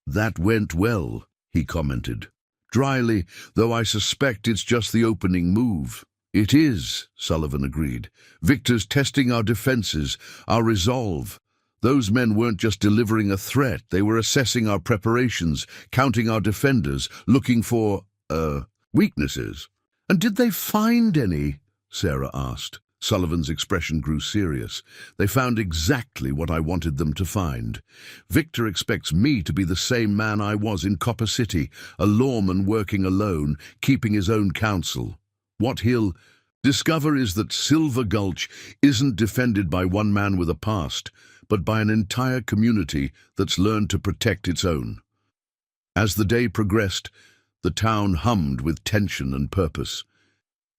"That went well," he commented, dryly, "though I suspect it's just the opening move." "It is," Sullivan agreed. "Victor's testing our defenses, our resolve. Those men weren't just delivering a threat, they were assessing our preparations, counting our defenders, looking for, weaknesses." "And did they find any?" Sarah asked. Sullivan's expression grew serious. "They found exactly what I wanted them to find. Victor expects me to be the same man I was in Copper City, a lawman working alone, keeping his own counsel. What he'll discover is that Silver Gulch isn't defended by one man with a past, but by an entire community that's learned to protect its own." As the day progressed, the town hummed with tension and purpose.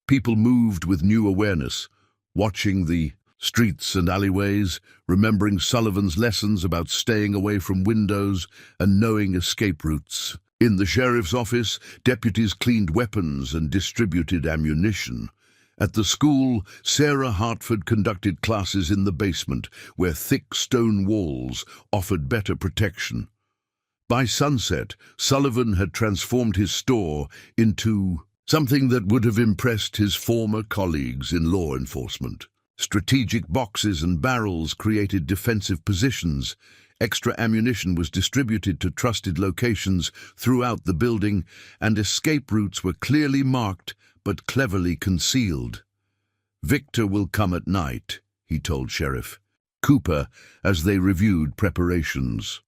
People moved with new awareness, watching the streets and alleyways, remembering Sullivan's lessons about staying away from windows and knowing escape routes. In the sheriff's office, deputies cleaned weapons and distributed ammunition. At the school, Sarah Hartford conducted classes in the basement, where thick stone walls offered better protection. By sunset, Sullivan had transformed his store into something that would have impressed his former colleagues in law enforcement. Strategic boxes and barrels created defensive positions. Extra ammunition was distributed to trusted locations throughout the building, and escape routes were clearly marked but cleverly concealed. "Victor will come at night," he told Sheriff Cooper as they reviewed preparations.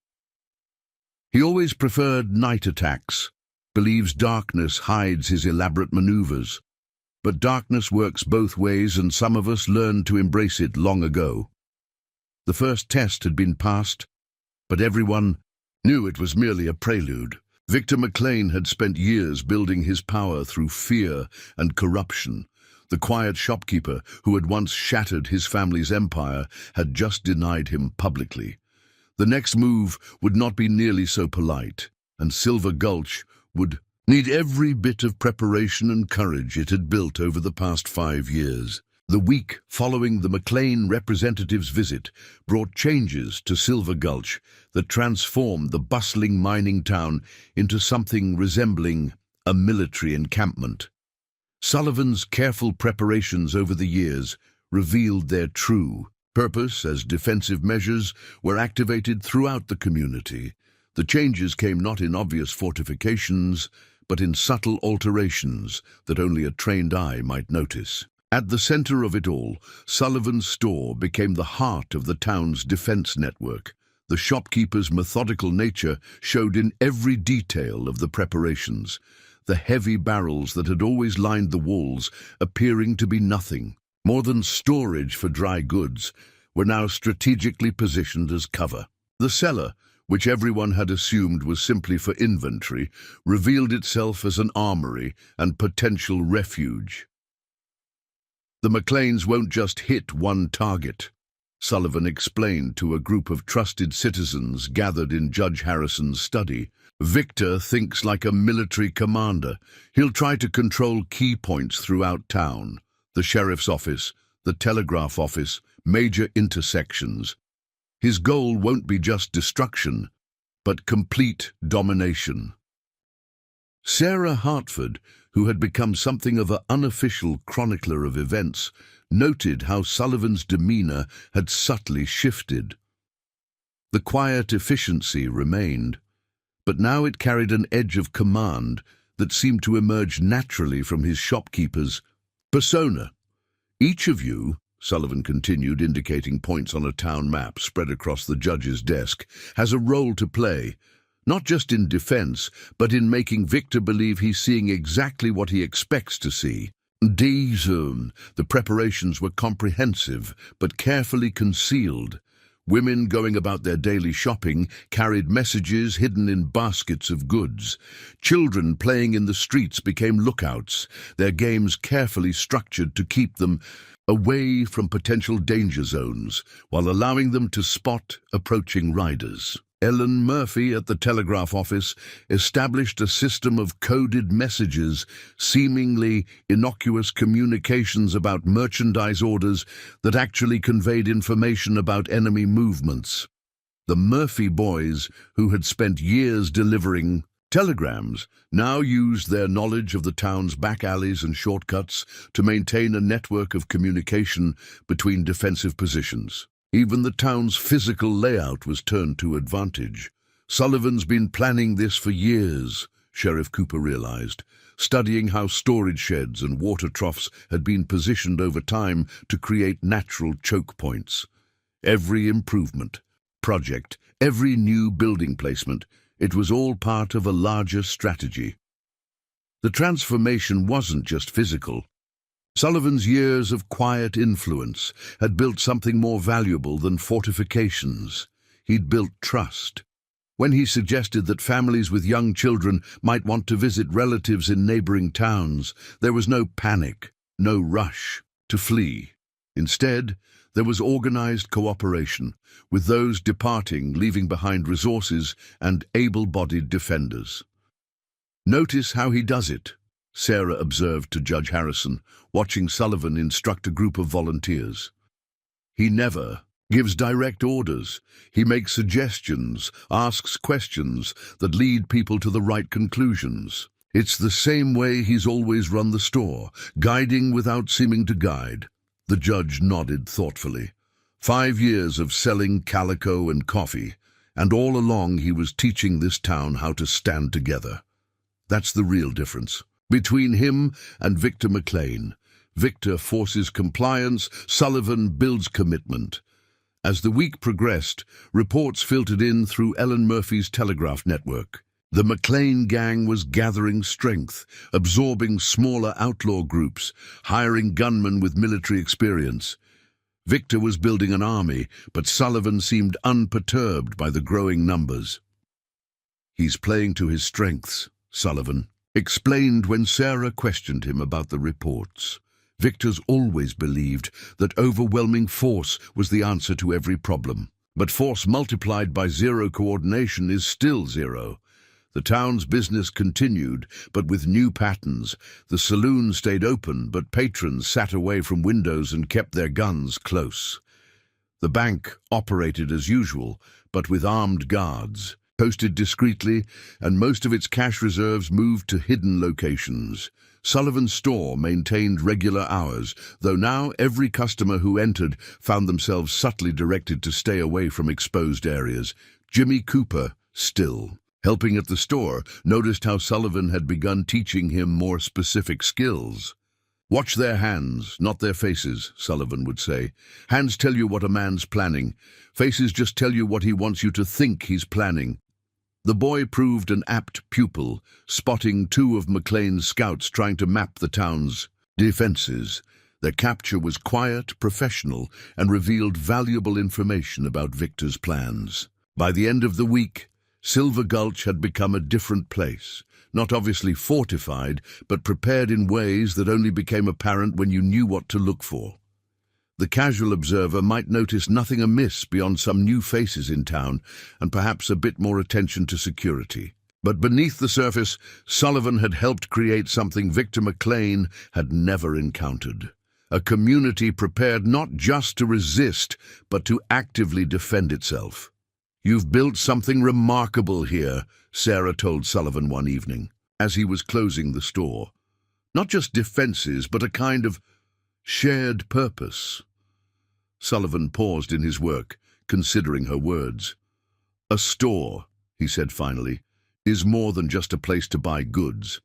"He always preferred night attacks, believes darkness hides his elaborate maneuvers. But darkness works both ways, and some of us learned to embrace it long ago." The first test had been passed, but everyone knew it was merely a prelude. Victor McLean had spent years building his power through fear and corruption. The quiet shopkeeper who had once shattered his family's empire had just denied him publicly. The next move would not be nearly so polite, and Silver Gulch would need every bit of preparation and courage it had built over the past 5 years. The week following the McLean representative's visit brought changes to Silver Gulch that transformed the bustling mining town into something resembling a military encampment. Sullivan's careful preparations over the years revealed their true purpose as defensive measures were activated throughout the community. The changes came not in obvious fortifications, but in subtle alterations that only a trained eye might notice. At the center of it all, Sullivan's store became the heart of the town's defense network. The shopkeeper's methodical nature showed in every detail of the preparations, the heavy barrels that had always lined the walls appearing to be nothing more than storage for dry goods, were now strategically positioned as cover. The cellar, which everyone had assumed was simply for inventory, revealed itself as an armory and potential refuge. "The McLeans won't just hit one target," Sullivan explained to a group of trusted citizens gathered in Judge Harrison's study. "Victor thinks like a military commander. He'll try to control key points throughout town, the sheriff's office, the telegraph office, major intersections. His goal won't be just destruction, but complete domination. Sarah Hartford, who had become something of an unofficial chronicler of events, noted how Sullivan's demeanor had subtly shifted. The quiet efficiency remained, but now it carried an edge of command that seemed to emerge naturally from his shopkeeper's persona. "Each of you," Sullivan continued, indicating points on a town map spread across the judge's desk, "has a role to play, not just in defense, but in making Victor believe he's seeing exactly what he expects to see." The preparations were comprehensive, but carefully concealed. Women going about their daily shopping carried messages hidden in baskets of goods. Children playing in the streets became lookouts, their games carefully structured to keep them away from potential danger zones, while allowing them to spot approaching riders. Ellen Murphy at the telegraph office established a system of coded messages, seemingly innocuous communications about merchandise orders that actually conveyed information about enemy movements. The Murphy boys, who had spent years delivering telegrams, now used their knowledge of the town's back alleys and shortcuts to maintain a network of communication between defensive positions. Even the town's physical layout was turned to advantage. Sullivan's been planning this for years, Sheriff Cooper realized, studying how storage sheds and water troughs had been positioned over time to create natural choke points. Every improvement, project, every new building placement, it was all part of a larger strategy. The transformation wasn't just physical. Sullivan's years of quiet influence had built something more valuable than fortifications. He'd built trust. When he suggested that families with young children might want to visit relatives in neighboring towns, there was no panic, no rush to flee. Instead, there was organized cooperation, with those departing leaving behind resources and able-bodied defenders. "Notice how he does it," Sarah observed to Judge Harrison, watching Sullivan instruct a group of volunteers. "He never gives direct orders. He makes suggestions, asks questions that lead people to the right conclusions. It's the same way he's always run the store, guiding without seeming to guide." The judge nodded thoughtfully. 5 years of selling calico and coffee, and all along he was teaching this town how to stand together. That's the real difference between him and Victor McLean. Victor forces compliance, Sullivan builds commitment. As the week progressed, reports filtered in through Ellen Murphy's telegraph network. The McLean gang was gathering strength, absorbing smaller outlaw groups, hiring gunmen with military experience. Victor was building an army, but Sullivan seemed unperturbed by the growing numbers. "He's playing to his strengths," Sullivan explained when Sarah questioned him about the reports. "Victor's always believed that overwhelming force was the answer to every problem. But force multiplied by zero coordination is still zero." The town's business continued, but with new patterns. The saloon stayed open, but patrons sat away from windows and kept their guns close. The bank operated as usual, but with armed guards, posted discreetly, and most of its cash reserves moved to hidden locations. Sullivan's store maintained regular hours, though now every customer who entered found themselves subtly directed to stay away from exposed areas. Jimmy Cooper, still helping at the store, noticed how Sullivan had begun teaching him more specific skills. "Watch their hands, not their faces," Sullivan would say. "Hands tell you what a man's planning. Faces just tell you what he wants you to think he's planning." The boy proved an apt pupil, spotting 2 of McLean's scouts trying to map the town's defenses. Their capture was quiet, professional, and revealed valuable information about Victor's plans. By the end of the week, Silver Gulch had become a different place, not obviously fortified, but prepared in ways that only became apparent when you knew what to look for. The casual observer might notice nothing amiss beyond some new faces in town and perhaps a bit more attention to security. But beneath the surface, Sullivan had helped create something Victor McLean had never encountered. A community prepared not just to resist, but to actively defend itself. "You've built something remarkable here," Sarah told Sullivan one evening, as he was closing the store. "Not just defenses, but a kind of shared purpose." Sullivan paused in his work, considering her words. "A store," he said finally, "is more than just a place to buy goods.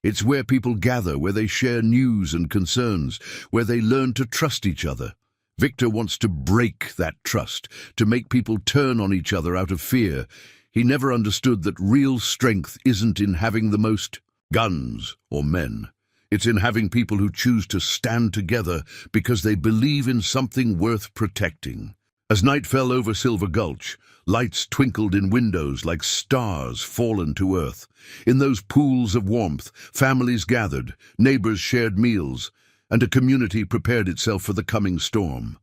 It's where people gather, where they share news and concerns, where they learn to trust each other. Victor wants to break that trust, to make people turn on each other out of fear. He never understood that real strength isn't in having the most guns or men. It's in having people who choose to stand together because they believe in something worth protecting." As night fell over Silver Gulch, lights twinkled in windows like stars fallen to earth. In those pools of warmth, families gathered, neighbors shared meals, and a community prepared itself for the coming storm.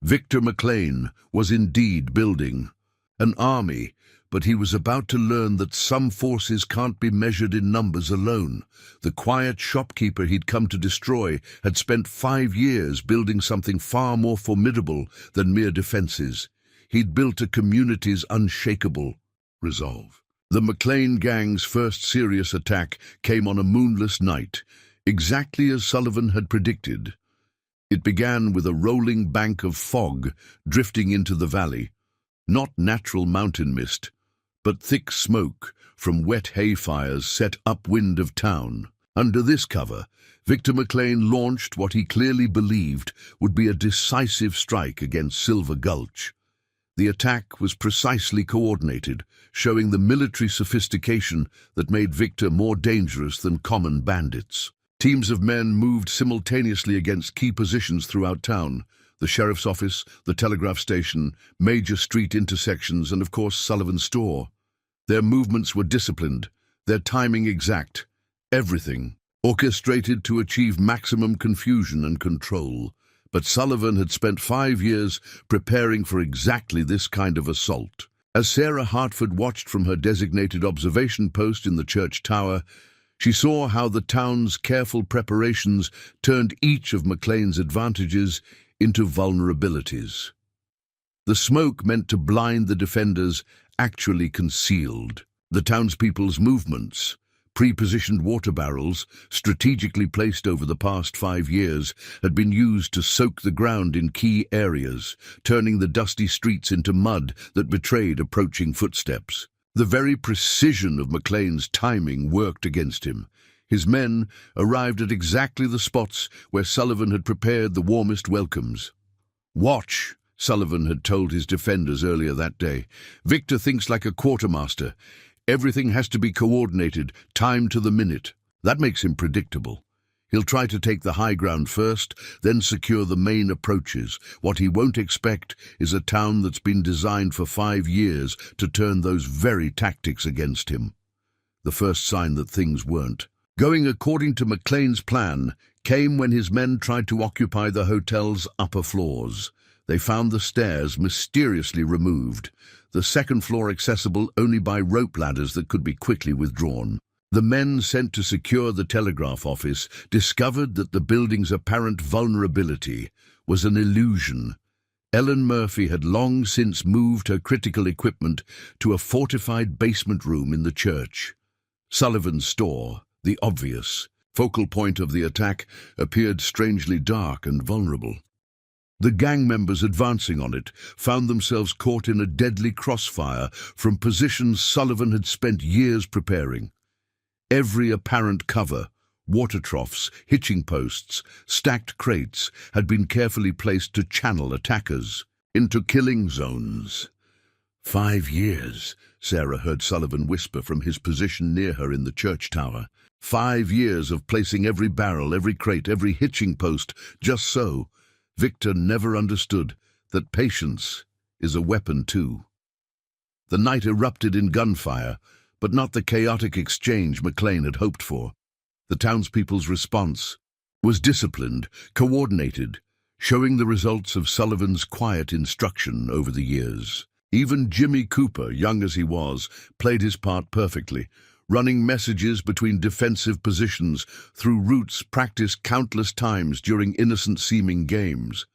Victor McLean was indeed building an army, but he was about to learn that some forces can't be measured in numbers alone. The quiet shopkeeper he'd come to destroy had spent 5 years building something far more formidable than mere defenses. He'd built a community's unshakable resolve. The McLean gang's first serious attack came on a moonless night, exactly as Sullivan had predicted. It began with a rolling bank of fog drifting into the valley. Not natural mountain mist, but thick smoke from wet hay fires set upwind of town. Under this cover, Victor McLean launched what he clearly believed would be a decisive strike against Silver Gulch. The attack was precisely coordinated, showing the military sophistication that made Victor more dangerous than common bandits. Teams of men moved simultaneously against key positions throughout town: the sheriff's office, the telegraph station, major street intersections, and of course Sullivan's store. Their movements were disciplined, their timing exact, everything orchestrated to achieve maximum confusion and control. But Sullivan had spent 5 years preparing for exactly this kind of assault. As Sarah Hartford watched from her designated observation post in the church tower, she saw how the town's careful preparations turned each of McLean's advantages into vulnerabilities. The smoke meant to blind the defenders actually concealed. The townspeople's movements, pre-positioned water barrels, strategically placed over the past 5 years, had been used to soak the ground in key areas, turning the dusty streets into mud that betrayed approaching footsteps. The very precision of McLean's timing worked against him. His men arrived at exactly the spots where Sullivan had prepared the warmest welcomes. "Watch," Sullivan had told his defenders earlier that day. "Victor thinks like a quartermaster. Everything has to be coordinated, timed to the minute. That makes him predictable. He'll try to take the high ground first, then secure the main approaches. What he won't expect is a town that's been designed for 5 years to turn those very tactics against him." The first sign that things weren't going according to McLean's plan came when his men tried to occupy the hotel's upper floors. They found the stairs mysteriously removed, the second floor accessible only by rope ladders that could be quickly withdrawn. The men sent to secure the telegraph office discovered that the building's apparent vulnerability was an illusion. Ellen Murphy had long since moved her critical equipment to a fortified basement room in the church. Sullivan's store, the obvious focal point of the attack, appeared strangely dark and vulnerable. The gang members advancing on it found themselves caught in a deadly crossfire from positions Sullivan had spent years preparing. Every apparent cover, water troughs, hitching posts, stacked crates, had been carefully placed to channel attackers into killing zones. 5 years, Sarah heard Sullivan whisper from his position near her in the church tower. 5 years of placing every barrel, every crate, every hitching post, just so. Victor never understood that patience is a weapon too. The night erupted in gunfire, but not the chaotic exchange McLean had hoped for. The townspeople's response was disciplined, coordinated, showing the results of Sullivan's quiet instruction over the years. Even Jimmy Cooper, young as he was, played his part perfectly, running messages between defensive positions through routes practiced countless times during innocent-seeming games.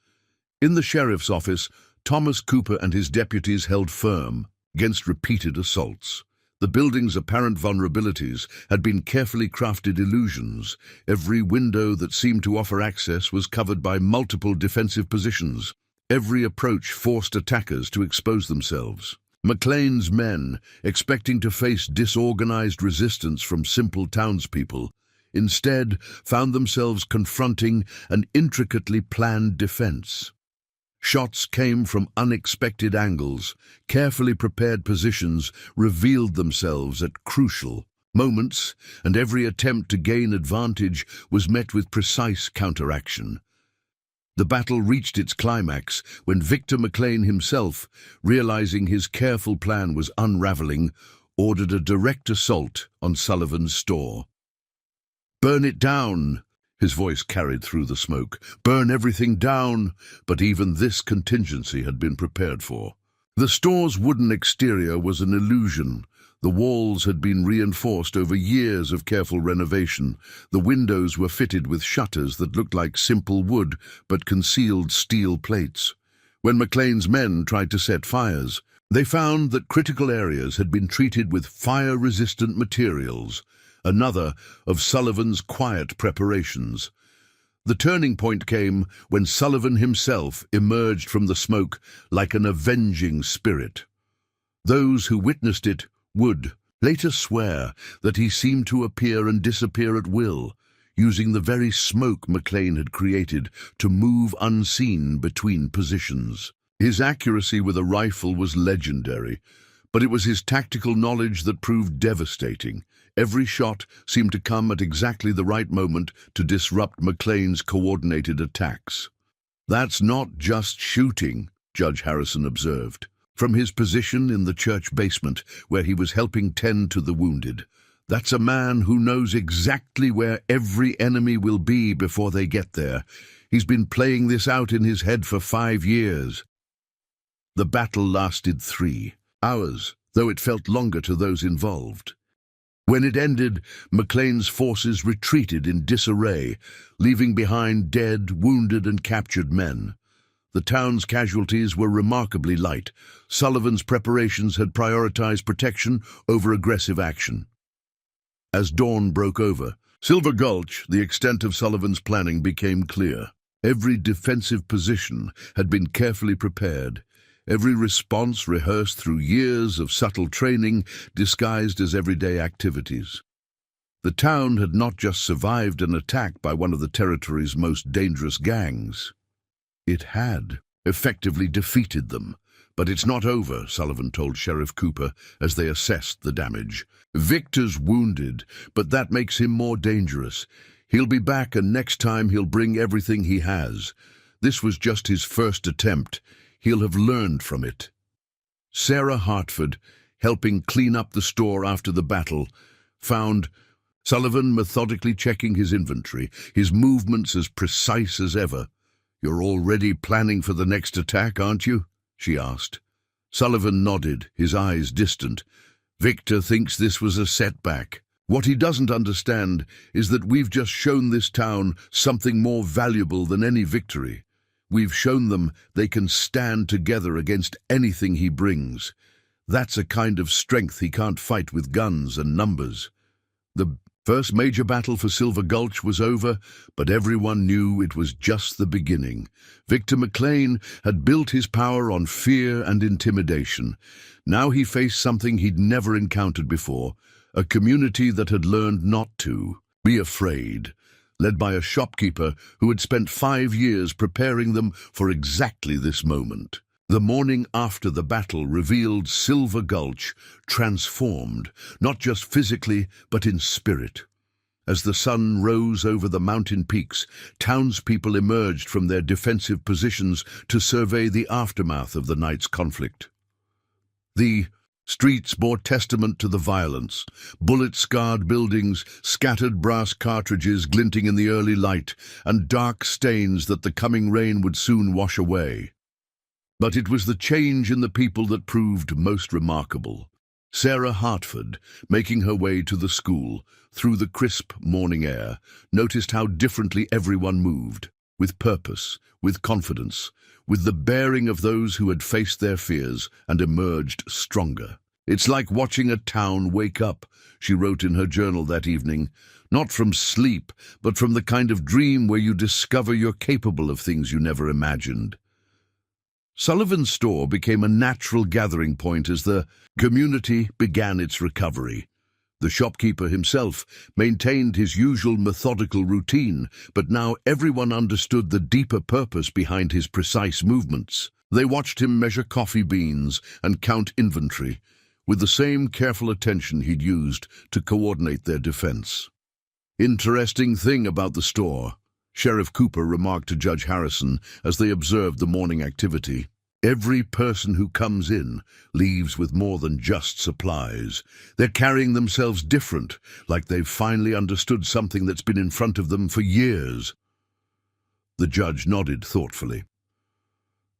In the sheriff's office, Thomas Cooper and his deputies held firm against repeated assaults. The building's apparent vulnerabilities had been carefully crafted illusions. Every window that seemed to offer access was covered by multiple defensive positions. Every approach forced attackers to expose themselves. McLean's men, expecting to face disorganized resistance from simple townspeople, instead found themselves confronting an intricately planned defense. Shots came from unexpected angles. Carefully prepared positions revealed themselves at crucial moments, and every attempt to gain advantage was met with precise counteraction. The battle reached its climax when Victor McLean himself, realizing his careful plan was unraveling, ordered a direct assault on Sullivan's store. "Burn it down!" His voice carried through the smoke. "Burn everything down!" But even this contingency had been prepared for. The store's wooden exterior was an illusion. The walls had been reinforced over years of careful renovation. The windows were fitted with shutters that looked like simple wood but concealed steel plates. When McLean's men tried to set fires, they found that critical areas had been treated with fire-resistant materials, another of Sullivan's quiet preparations. The turning point came when Sullivan himself emerged from the smoke like an avenging spirit. Those who witnessed it would later swear that he seemed to appear and disappear at will, using the very smoke McLean had created to move unseen between positions. His accuracy with a rifle was legendary, but it was his tactical knowledge that proved devastating. Every shot seemed to come at exactly the right moment to disrupt McLean's coordinated attacks. "That's not just shooting," Judge Harrison observed. From his position in the church basement, where he was helping tend to the wounded, "That's a man who knows exactly where every enemy will be before they get there. He's been playing this out in his head for 5 years." The battle lasted 3 hours, though it felt longer to those involved. When it ended, McLean's forces retreated in disarray, leaving behind dead, wounded, and captured men. The town's casualties were remarkably light. Sullivan's preparations had prioritized protection over aggressive action. As dawn broke over Silver Gulch, the extent of Sullivan's planning became clear. Every defensive position had been carefully prepared. Every response rehearsed through years of subtle training disguised as everyday activities. The town had not just survived an attack by one of the territory's most dangerous gangs. It had effectively defeated them. "But it's not over," Sullivan told Sheriff Cooper as they assessed the damage. "Victor's wounded, but that makes him more dangerous. He'll be back, and next time he'll bring everything he has. This was just his first attempt. He'll have learned from it." Sarah Hartford, helping clean up the store after the battle, found Sullivan methodically checking his inventory, his movements as precise as ever. "You're already planning for the next attack, aren't you?" she asked. Sullivan nodded, his eyes distant. "Victor thinks this was a setback. What he doesn't understand is that we've just shown this town something more valuable than any victory. We've shown them they can stand together against anything he brings. That's a kind of strength he can't fight with guns and numbers." The first major battle for Silver Gulch was over, but everyone knew it was just the beginning. Victor McLean had built his power on fear and intimidation. Now he faced something he'd never encountered before, a community that had learned not to be afraid, led by a shopkeeper who had spent 5 years preparing them for exactly this moment. The morning after the battle revealed Silver Gulch transformed, not just physically, but in spirit. As the sun rose over the mountain peaks, townspeople emerged from their defensive positions to survey the aftermath of the night's conflict. The streets bore testament to the violence. Bullet-scarred buildings, scattered brass cartridges glinting in the early light, and dark stains that the coming rain would soon wash away. But it was the change in the people that proved most remarkable. Sarah Hartford, making her way to the school through the crisp morning air, noticed how differently everyone moved. with purpose, with confidence, with the bearing of those who had faced their fears and emerged stronger. "It's like watching a town wake up," she wrote in her journal that evening, "not from sleep, but from the kind of dream where you discover you're capable of things you never imagined." Sullivan's store became a natural gathering point as the community began its recovery. The shopkeeper himself maintained his usual methodical routine, but now everyone understood the deeper purpose behind his precise movements. They watched him measure coffee beans and count inventory, with the same careful attention he'd used to coordinate their defense. "Interesting thing about the store," Sheriff Cooper remarked to Judge Harrison as they observed the morning activity. "Every person who comes in leaves with more than just supplies. They're carrying themselves different, like they've finally understood something that's been in front of them for years." The judge nodded thoughtfully.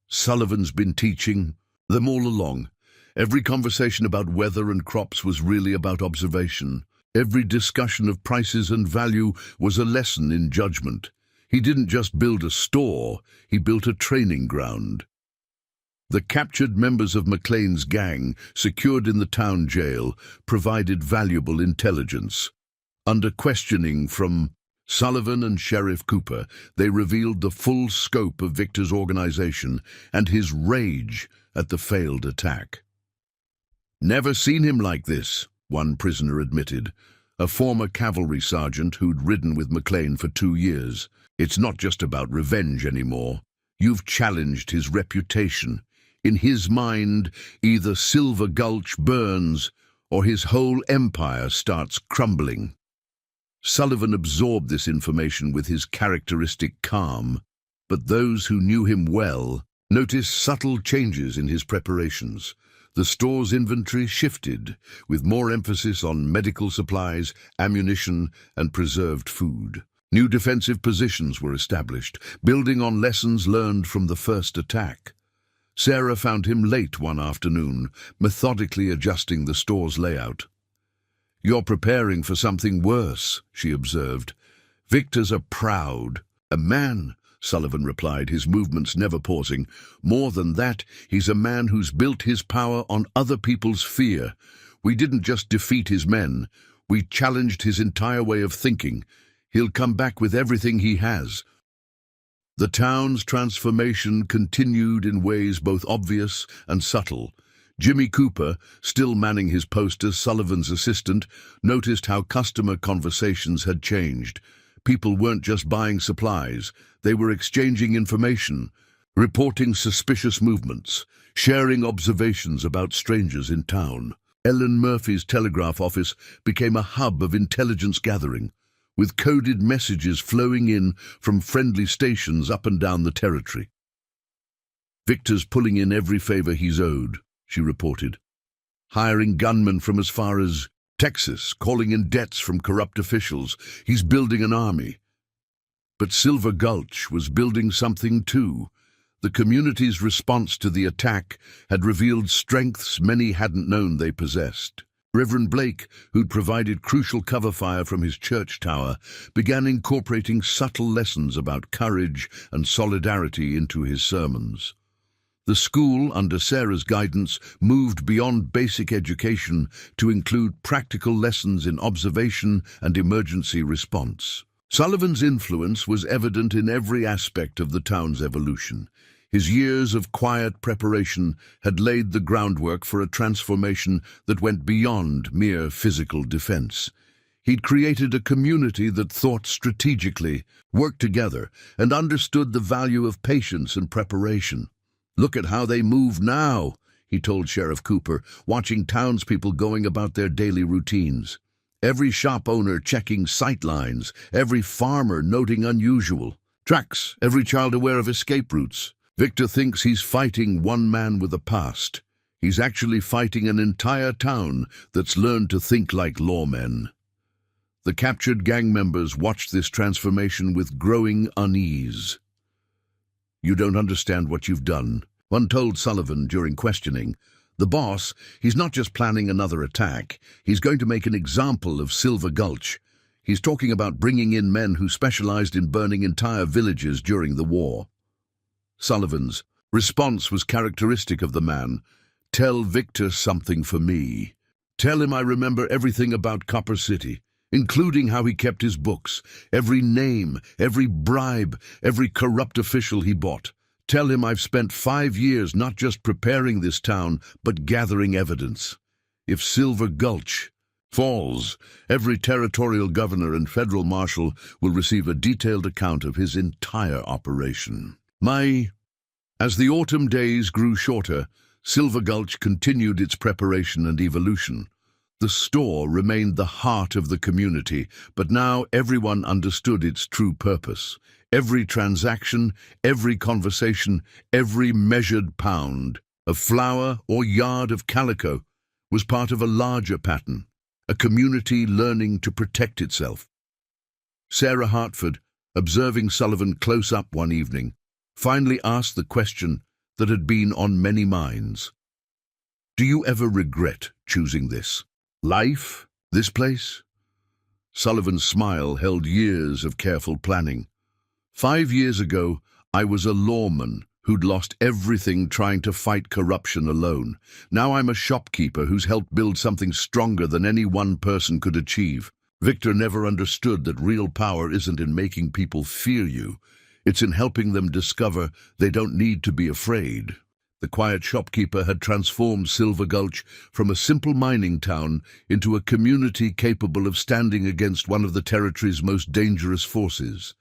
"Sullivan's been teaching them all along. Every conversation about weather and crops was really about observation. Every discussion of prices and value was a lesson in judgment. He didn't just build a store, he built a training ground." The captured members of McLean's gang, secured in the town jail, provided valuable intelligence. Under questioning from Sullivan and Sheriff Cooper, they revealed the full scope of Victor's organization and his rage at the failed attack. "Never seen him like this," one prisoner admitted, a former cavalry sergeant who'd ridden with McLean for 2 years. "It's not just about revenge anymore. You've challenged his reputation. In his mind, either Silver Gulch burns or his whole empire starts crumbling." Sullivan absorbed this information with his characteristic calm, but those who knew him well noticed subtle changes in his preparations. The store's inventory shifted, with more emphasis on medical supplies, ammunition, and preserved food. New defensive positions were established, building on lessons learned from the first attack. Sarah found him late one afternoon, methodically adjusting the store's layout. "You're preparing for something worse," she observed. "Victor's a man," Sullivan replied, his movements never pausing. "More than that, he's a man who's built his power on other people's fear. We didn't just defeat his men, we challenged his entire way of thinking. He'll come back with everything he has." The town's transformation continued in ways both obvious and subtle. Jimmy Cooper, still manning his post as Sullivan's assistant, noticed how customer conversations had changed. People weren't just buying supplies, they were exchanging information, reporting suspicious movements, sharing observations about strangers in town. Ellen Murphy's telegraph office became a hub of intelligence gathering, with coded messages flowing in from friendly stations up and down the territory. "Victor's pulling in every favor he's owed," she reported. "Hiring gunmen from as far as Texas, calling in debts from corrupt officials. He's building an army." But Silver Gulch was building something too. The community's response to the attack had revealed strengths many hadn't known they possessed. Reverend Blake, who'd provided crucial cover fire from his church tower, began incorporating subtle lessons about courage and solidarity into his sermons. The school, under Sarah's guidance, moved beyond basic education to include practical lessons in observation and emergency response. Sullivan's influence was evident in every aspect of the town's evolution. His years of quiet preparation had laid the groundwork for a transformation that went beyond mere physical defense. He'd created a community that thought strategically, worked together, and understood the value of patience and preparation. "Look at how they move now," he told Sheriff Cooper, watching townspeople going about their daily routines. Every shop owner checking sight lines, every farmer noting unusual tracks, every child aware of escape routes. Victor thinks he's fighting one man with a past. He's actually fighting an entire town that's learned to think like lawmen. The captured gang members watched this transformation with growing unease. "You don't understand what you've done," one told Sullivan during questioning. "The boss, he's not just planning another attack. He's going to make an example of Silver Gulch. He's talking about bringing in men who specialized in burning entire villages during the war. Sullivan's response was characteristic of the man. Tell Victor something for me. Tell him I remember everything about Copper City, including how he kept his books, every name, every bribe, every corrupt official he bought. Tell him I've spent 5 years not just preparing this town, but gathering evidence. If Silver Gulch falls, every territorial governor and federal marshal will receive a detailed account of his entire operation. As the autumn days grew shorter, Silver Gulch continued its preparation and evolution. The store remained the heart of the community, but now everyone understood its true purpose. Every transaction, every conversation, every measured pound of flour or yard of calico was part of a larger pattern, a community learning to protect itself. Sarah Hartford, observing Sullivan close up one evening, finally asked the question that had been on many minds. Do you ever regret choosing this life, this place? Sullivan's smile held years of careful planning. 5 years ago, I was a lawman who'd lost everything trying to fight corruption alone. Now I'm a shopkeeper who's helped build something stronger than any one person could achieve. Victor never understood that real power isn't in making people fear you. It's in helping them discover they don't need to be afraid. The quiet shopkeeper had transformed Silver Gulch from a simple mining town into a community capable of standing against one of the territory's most dangerous forces.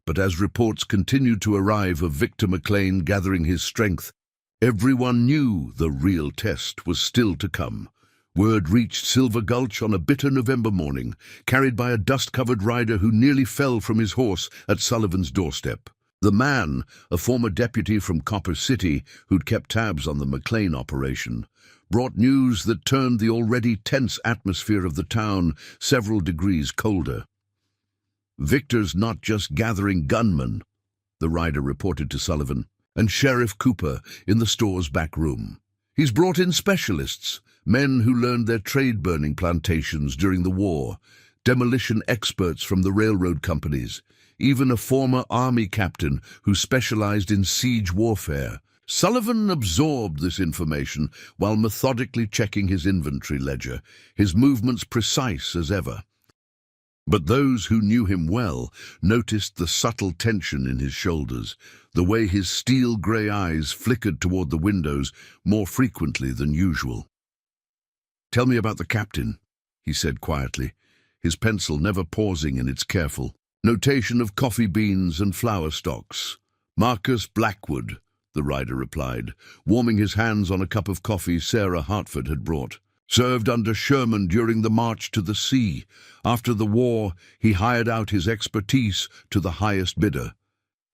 But as reports continued to arrive of Victor McLean gathering his strength, everyone knew the real test was still to come. Word reached Silver Gulch on a bitter November morning, carried by a dust-covered rider who nearly fell from his horse at Sullivan's doorstep. The man, a former deputy from Copper City who'd kept tabs on the McLean operation, brought news that turned the already tense atmosphere of the town several degrees colder. Victor's not just gathering gunmen, the rider reported to Sullivan, and Sheriff Cooper in the store's back room. He's brought in specialists, men who learned their trade burning plantations during the war, demolition experts from the railroad companies, even a former army captain who specialized in siege warfare. Sullivan absorbed this information while methodically checking his inventory ledger, his movements precise as ever. But those who knew him well noticed the subtle tension in his shoulders, the way his steel-grey eyes flickered toward the windows more frequently than usual. "Tell me about the captain," he said quietly, his pencil never pausing in its careful notation of coffee beans and flour stocks. "Marcus Blackwood," the rider replied, warming his hands on a cup of coffee Sarah Hartford had brought. "Served under Sherman during the March to the Sea. After the war, he hired out his expertise to the highest bidder.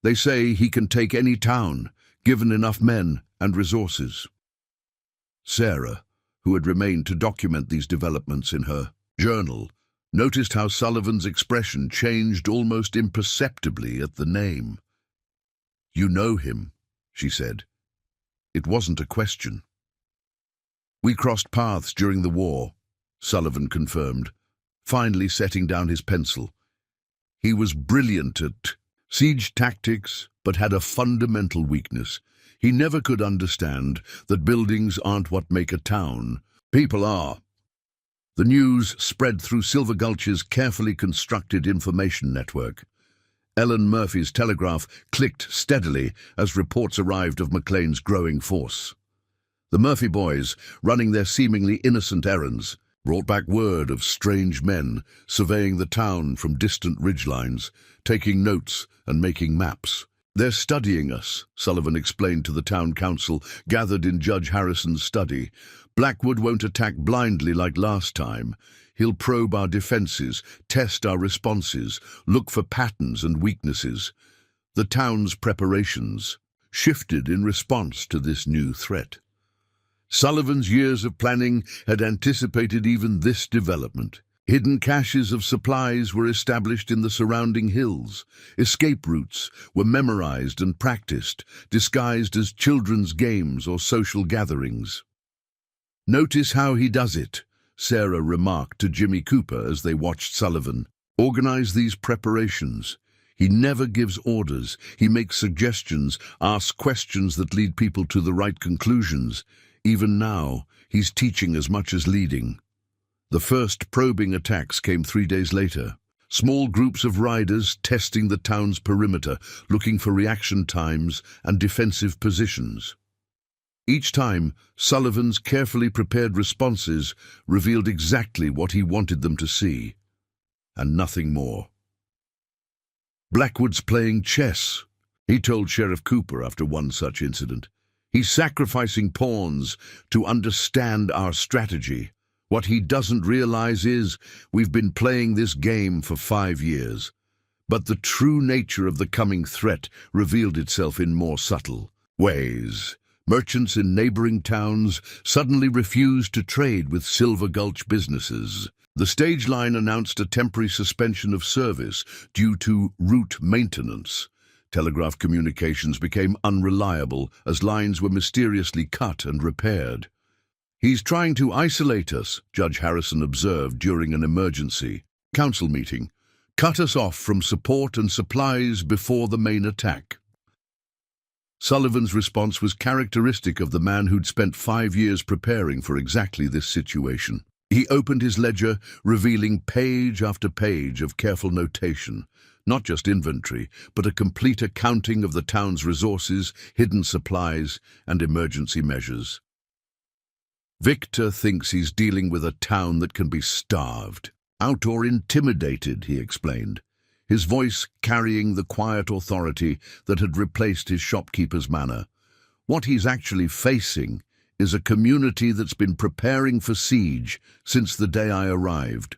They say he can take any town, given enough men and resources." Sarah, who had remained to document these developments in her journal, noticed how Sullivan's expression changed almost imperceptibly at the name. "You know him," she said. It wasn't a question. "We crossed paths during the war," Sullivan confirmed, finally setting down his pencil. "He was brilliant at siege tactics, but had a fundamental weakness. He never could understand that buildings aren't what make a town. People are." The news spread through Silver Gulch's carefully constructed information network. Ellen Murphy's telegraph clicked steadily as reports arrived of McLean's growing force. The Murphy boys, running their seemingly innocent errands, brought back word of strange men surveying the town from distant ridgelines, taking notes and making maps. "They're studying us," Sullivan explained to the town council, gathered in Judge Harrison's study. "Blackwood won't attack blindly like last time. He'll probe our defenses, test our responses, look for patterns and weaknesses." The town's preparations shifted in response to this new threat. Sullivan's years of planning had anticipated even this development. Hidden caches of supplies were established in the surrounding hills. Escape routes were memorized and practiced, disguised as children's games or social gatherings. "Notice how he does it," Sarah remarked to Jimmy Cooper as they watched Sullivan. Organize these preparations. He never gives orders. He makes suggestions, asks questions that lead people to the right conclusions. Even now, he's teaching as much as leading. The first probing attacks came 3 days later. Small groups of riders testing the town's perimeter, looking for reaction times and defensive positions. Each time, Sullivan's carefully prepared responses revealed exactly what he wanted them to see, and nothing more. "Blackwood's playing chess," he told Sheriff Cooper after one such incident. "He's sacrificing pawns to understand our strategy. What he doesn't realize is we've been playing this game for 5 years." But the true nature of the coming threat revealed itself in more subtle ways. Merchants in neighboring towns suddenly refused to trade with Silver Gulch businesses. The stage line announced a temporary suspension of service due to route maintenance. Telegraph communications became unreliable as lines were mysteriously cut and repaired. "He's trying to isolate us," Judge Harrison observed during an emergency council meeting. "Cut us off from support and supplies before the main attack." Sullivan's response was characteristic of the man who'd spent 5 years preparing for exactly this situation. He opened his ledger, revealing page after page of careful notation, not just inventory, but a complete accounting of the town's resources, hidden supplies, and emergency measures. "Victor thinks he's dealing with a town that can be starved out or intimidated," he explained, his voice carrying the quiet authority that had replaced his shopkeeper's manner. "What he's actually facing is a community that's been preparing for siege since the day I arrived."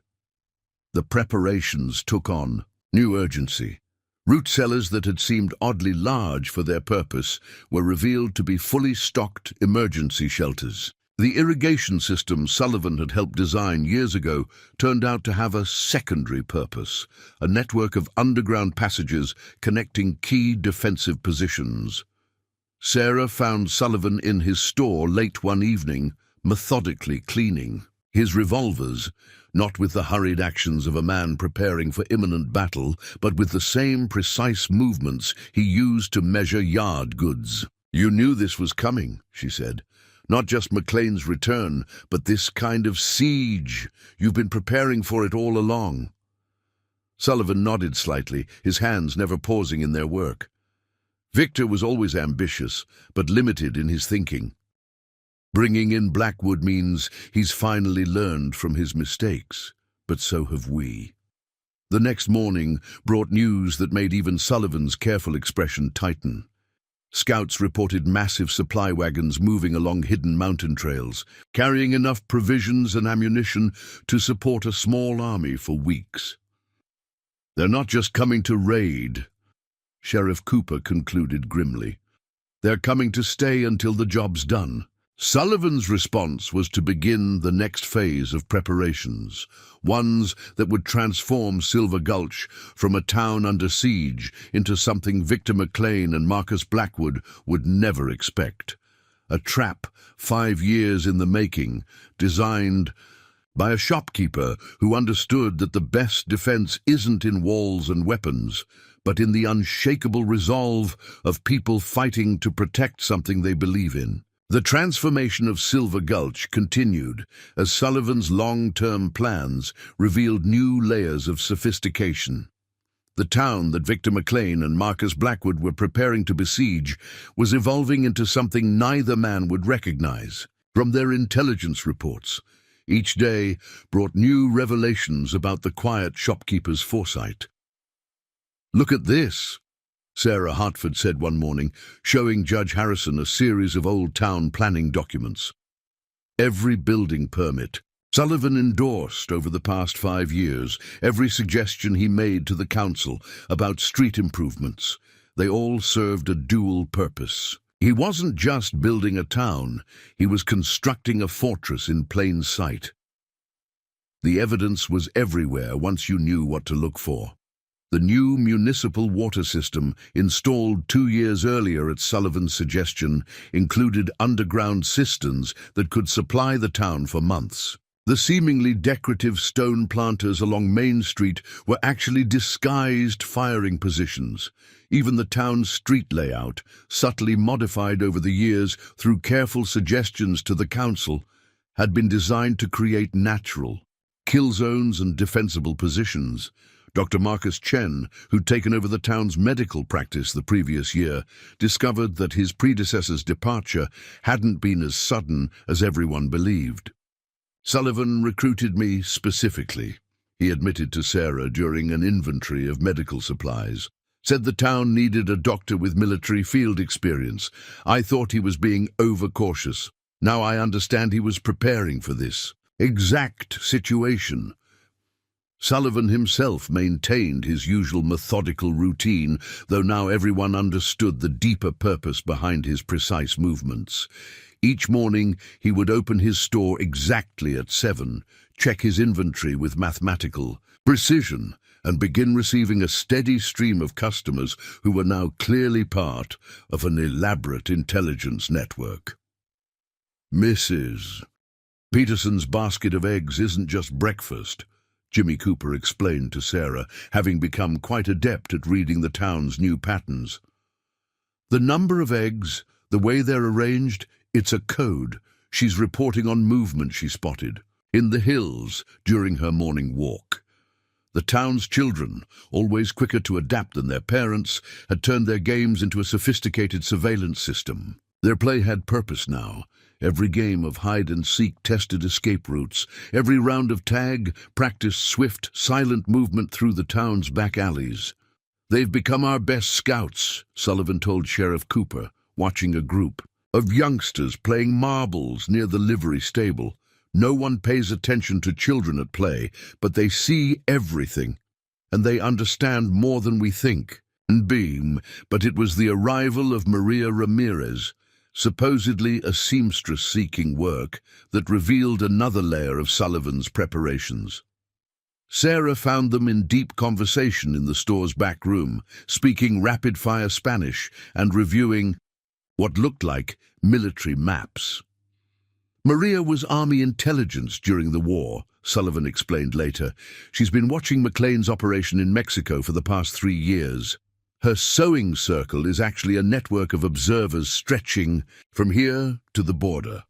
The preparations took on new urgency. Root cellars that had seemed oddly large for their purpose were revealed to be fully stocked emergency shelters. The irrigation system Sullivan had helped design years ago turned out to have a secondary purpose, a network of underground passages connecting key defensive positions. Sarah found Sullivan in his store late one evening, methodically cleaning. His revolvers, not with the hurried actions of a man preparing for imminent battle, but with the same precise movements he used to measure yard goods. "You knew this was coming," she said. "Not just McLean's return, but this kind of siege. You've been preparing for it all along." Sullivan nodded slightly, his hands never pausing in their work. Victor was always ambitious, but limited in his thinking. Bringing in Blackwood means he's finally learned from his mistakes, but so have we. The next morning brought news that made even Sullivan's careful expression tighten. Scouts reported massive supply wagons moving along hidden mountain trails, carrying enough provisions and ammunition to support a small army for weeks. "They're not just coming to raid," Sheriff Cooper concluded grimly. "They're coming to stay until the job's done." Sullivan's response was to begin the next phase of preparations, ones that would transform Silver Gulch from a town under siege into something Victor McLean and Marcus Blackwood would never expect. A trap 5 years in the making, designed by a shopkeeper who understood that the best defense isn't in walls and weapons, but in the unshakable resolve of people fighting to protect something they believe in. The transformation of Silver Gulch continued as Sullivan's long-term plans revealed new layers of sophistication. The town that Victor McLean and Marcus Blackwood were preparing to besiege was evolving into something neither man would recognize. From their intelligence reports, each day brought new revelations about the quiet shopkeeper's foresight. "Look at this," Sarah Hartford said one morning, showing Judge Harrison a series of old town planning documents. Every building permit Sullivan endorsed over the past 5 years, every suggestion he made to the council about street improvements, they all served a dual purpose. He wasn't just building a town, he was constructing a fortress in plain sight. The evidence was everywhere once you knew what to look for. The new municipal water system, installed 2 years earlier at Sullivan's suggestion, included underground cisterns that could supply the town for months. The seemingly decorative stone planters along Main Street were actually disguised firing positions. Even the town's street layout, subtly modified over the years through careful suggestions to the council, had been designed to create natural kill zones and defensible positions. Dr. Marcus Chen, who'd taken over the town's medical practice the previous year, discovered that his predecessor's departure hadn't been as sudden as everyone believed. Sullivan recruited me specifically, he admitted to Sarah during an inventory of medical supplies. Said the town needed a doctor with military field experience. I thought he was being overcautious. Now I understand he was preparing for this exact situation. Sullivan himself maintained his usual methodical routine, though now everyone understood the deeper purpose behind his precise movements. Each morning he would open his store exactly at 7, check his inventory with mathematical precision, and begin receiving a steady stream of customers who were now clearly part of an elaborate intelligence network. Mrs. Peterson's basket of eggs isn't just breakfast, Jimmy Cooper explained to Sarah, having become quite adept at reading the town's new patterns. The number of eggs, the way they're arranged, it's a code. She's reporting on movement she spotted in the hills during her morning walk. The town's children, always quicker to adapt than their parents, had turned their games into a sophisticated surveillance system. Their play had purpose now. Every game of hide-and-seek tested escape routes. Every round of tag practiced swift, silent movement through the town's back alleys. They've become our best scouts, Sullivan told Sheriff Cooper, watching a group of youngsters playing marbles near the livery stable. No one pays attention to children at play, but they see everything, and they understand more than we think. And beam, but it was the arrival of Maria Ramirez, supposedly a seamstress seeking work, that revealed another layer of Sullivan's preparations. Sarah found them in deep conversation in the store's back room, speaking rapid-fire Spanish and reviewing what looked like military maps. Maria was Army intelligence during the war, Sullivan explained later. She's been watching McLean's operation in Mexico for the past 3 years. Her sewing circle is actually a network of observers stretching from here to the border.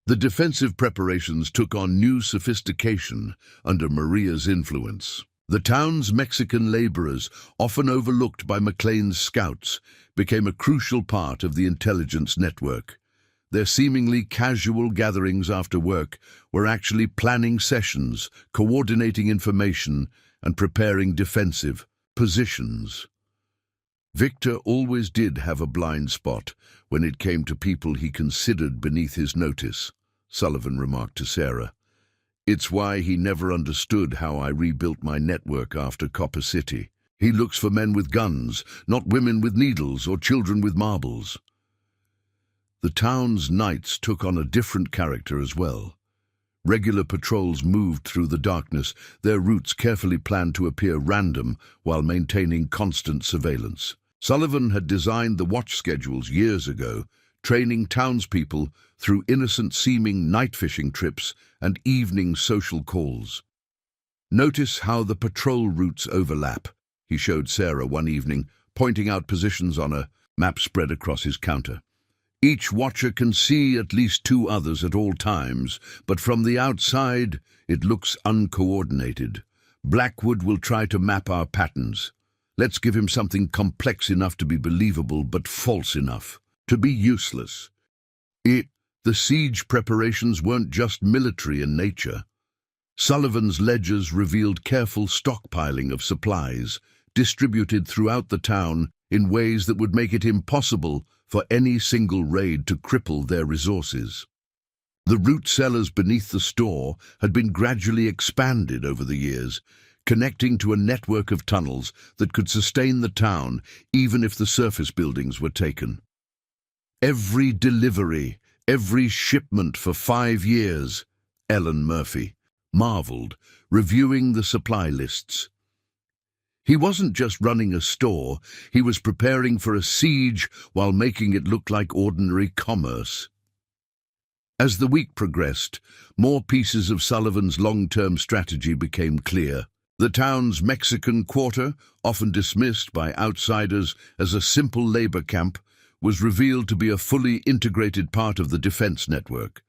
The defensive preparations took on new sophistication under Maria's influence. The town's Mexican laborers, often overlooked by McLean's scouts, became a crucial part of the intelligence network. Their seemingly casual gatherings after work were actually planning sessions, coordinating information, and preparing defensive positions. Victor always did have a blind spot when it came to people he considered beneath his notice, Sullivan remarked to Sarah. It's why he never understood how I rebuilt my network after Copper City. He looks for men with guns, not women with needles or children with marbles. The town's nights took on a different character as well. Regular patrols moved through the darkness, their routes carefully planned to appear random while maintaining constant surveillance. Sullivan had designed the watch schedules years ago, training townspeople through innocent-seeming night fishing trips and evening social calls. Notice how the patrol routes overlap, he showed Sarah one evening, pointing out positions on a map spread across his counter. Each watcher can see at least 2 others at all times, but from the outside it looks uncoordinated. Blackwood will try to map our patterns. Let's give him something complex enough to be believable but false enough to be useless. The siege preparations weren't just military in nature. Sullivan's ledgers revealed careful stockpiling of supplies, distributed throughout the town in ways that would make it impossible for any single raid to cripple their resources. The root cellars beneath the store had been gradually expanded over the years, connecting to a network of tunnels that could sustain the town even if the surface buildings were taken. Every delivery, every shipment for 5 years, Ellen Murphy marveled, reviewing the supply lists. He wasn't just running a store, he was preparing for a siege while making it look like ordinary commerce. As the week progressed, more pieces of Sullivan's long-term strategy became clear. The town's Mexican quarter, often dismissed by outsiders as a simple labor camp, was revealed to be a fully integrated part of the defense network.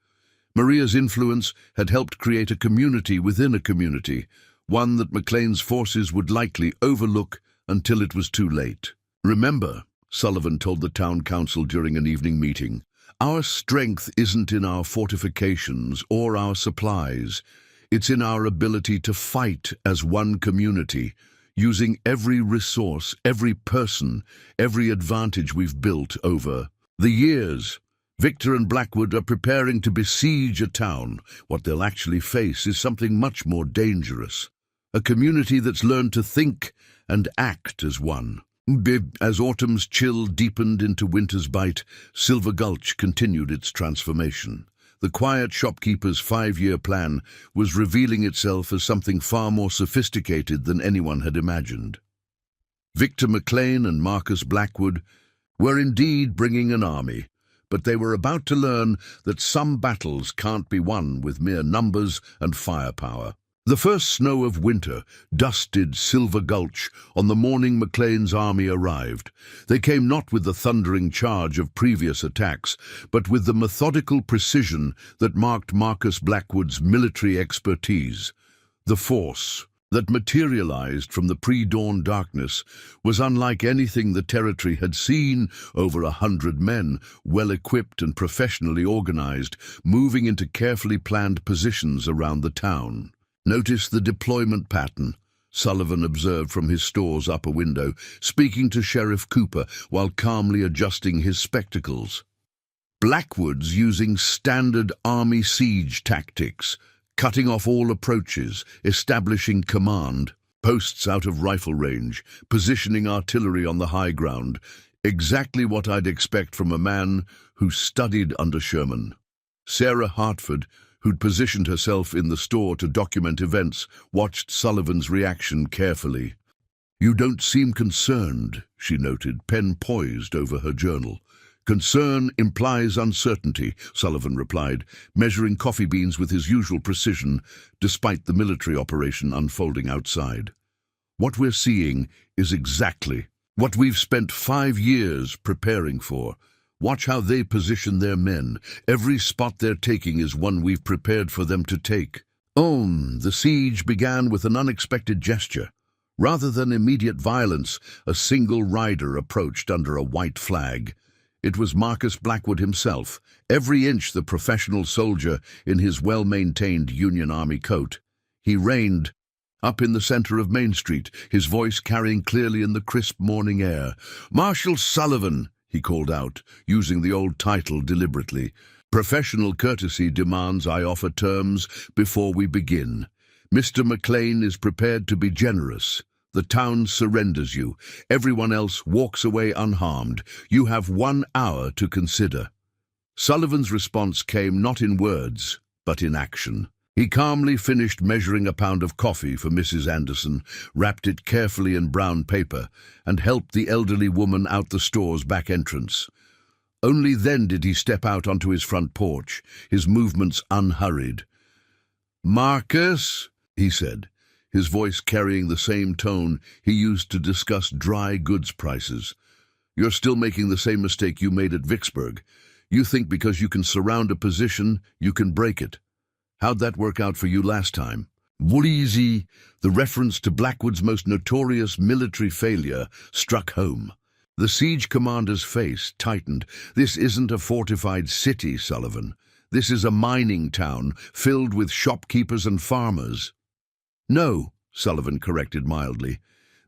Maria's influence had helped create a community within a community, one that McLean's forces would likely overlook until it was too late. "Remember," Sullivan told the town council during an evening meeting, "our strength isn't in our fortifications or our supplies. It's in our ability to fight as one community, using every resource, every person, every advantage we've built over the years. Victor and Blackwood are preparing to besiege a town. What they'll actually face is something much more dangerous. A community that's learned to think and act as one." As autumn's chill deepened into winter's bite, Silver Gulch continued its transformation. The quiet shopkeeper's 5-year plan was revealing itself as something far more sophisticated than anyone had imagined. Victor McLean and Marcus Blackwood were indeed bringing an army, but they were about to learn that some battles can't be won with mere numbers and firepower. The first snow of winter dusted Silver Gulch on the morning McLean's army arrived. They came not with the thundering charge of previous attacks, but with the methodical precision that marked Marcus Blackwood's military expertise. The force that materialized from the pre-dawn darkness was unlike anything the territory had seen. Over 100 men, well-equipped and professionally organized, moving into carefully planned positions around the town. "Notice the deployment pattern," Sullivan observed from his store's upper window, speaking to Sheriff Cooper while calmly adjusting his spectacles. "Blackwood's using standard army siege tactics, cutting off all approaches, establishing command posts out of rifle range, positioning artillery on the high ground. Exactly what I'd expect from a man who studied under Sherman." Sarah Hartford, who'd positioned herself in the store to document events, watched Sullivan's reaction carefully. "You don't seem concerned," she noted, pen poised over her journal. "Concern implies uncertainty," Sullivan replied, measuring coffee beans with his usual precision, despite the military operation unfolding outside. "What we're seeing is exactly what we've spent 5 years preparing for. Watch how they position their men. Every spot they're taking is one we've prepared for them to take." The siege began with an unexpected gesture. Rather than immediate violence, a single rider approached under a white flag. It was Marcus Blackwood himself, every inch the professional soldier in his well-maintained Union Army coat. He reigned up in the center of Main Street, his voice carrying clearly in the crisp morning air. "Marshal Sullivan," he called out, using the old title deliberately. "Professional courtesy demands I offer terms before we begin. Mr. McLean is prepared to be generous. The town surrenders you. Everyone else walks away unharmed. You have 1 hour to consider." Sullivan's response came not in words, but in action. He calmly finished measuring a pound of coffee for Mrs. Anderson, wrapped it carefully in brown paper, and helped the elderly woman out the store's back entrance. Only then did he step out onto his front porch, his movements unhurried. "Marcus," he said, his voice carrying the same tone he used to discuss dry goods prices. "You're still making the same mistake you made at Vicksburg. You think because you can surround a position, you can break it. How'd that work out for you last time?" Wheezy, the reference to Blackwood's most notorious military failure, struck home. The siege commander's face tightened. "This isn't a fortified city, Sullivan. This is a mining town filled with shopkeepers and farmers." "No," Sullivan corrected mildly.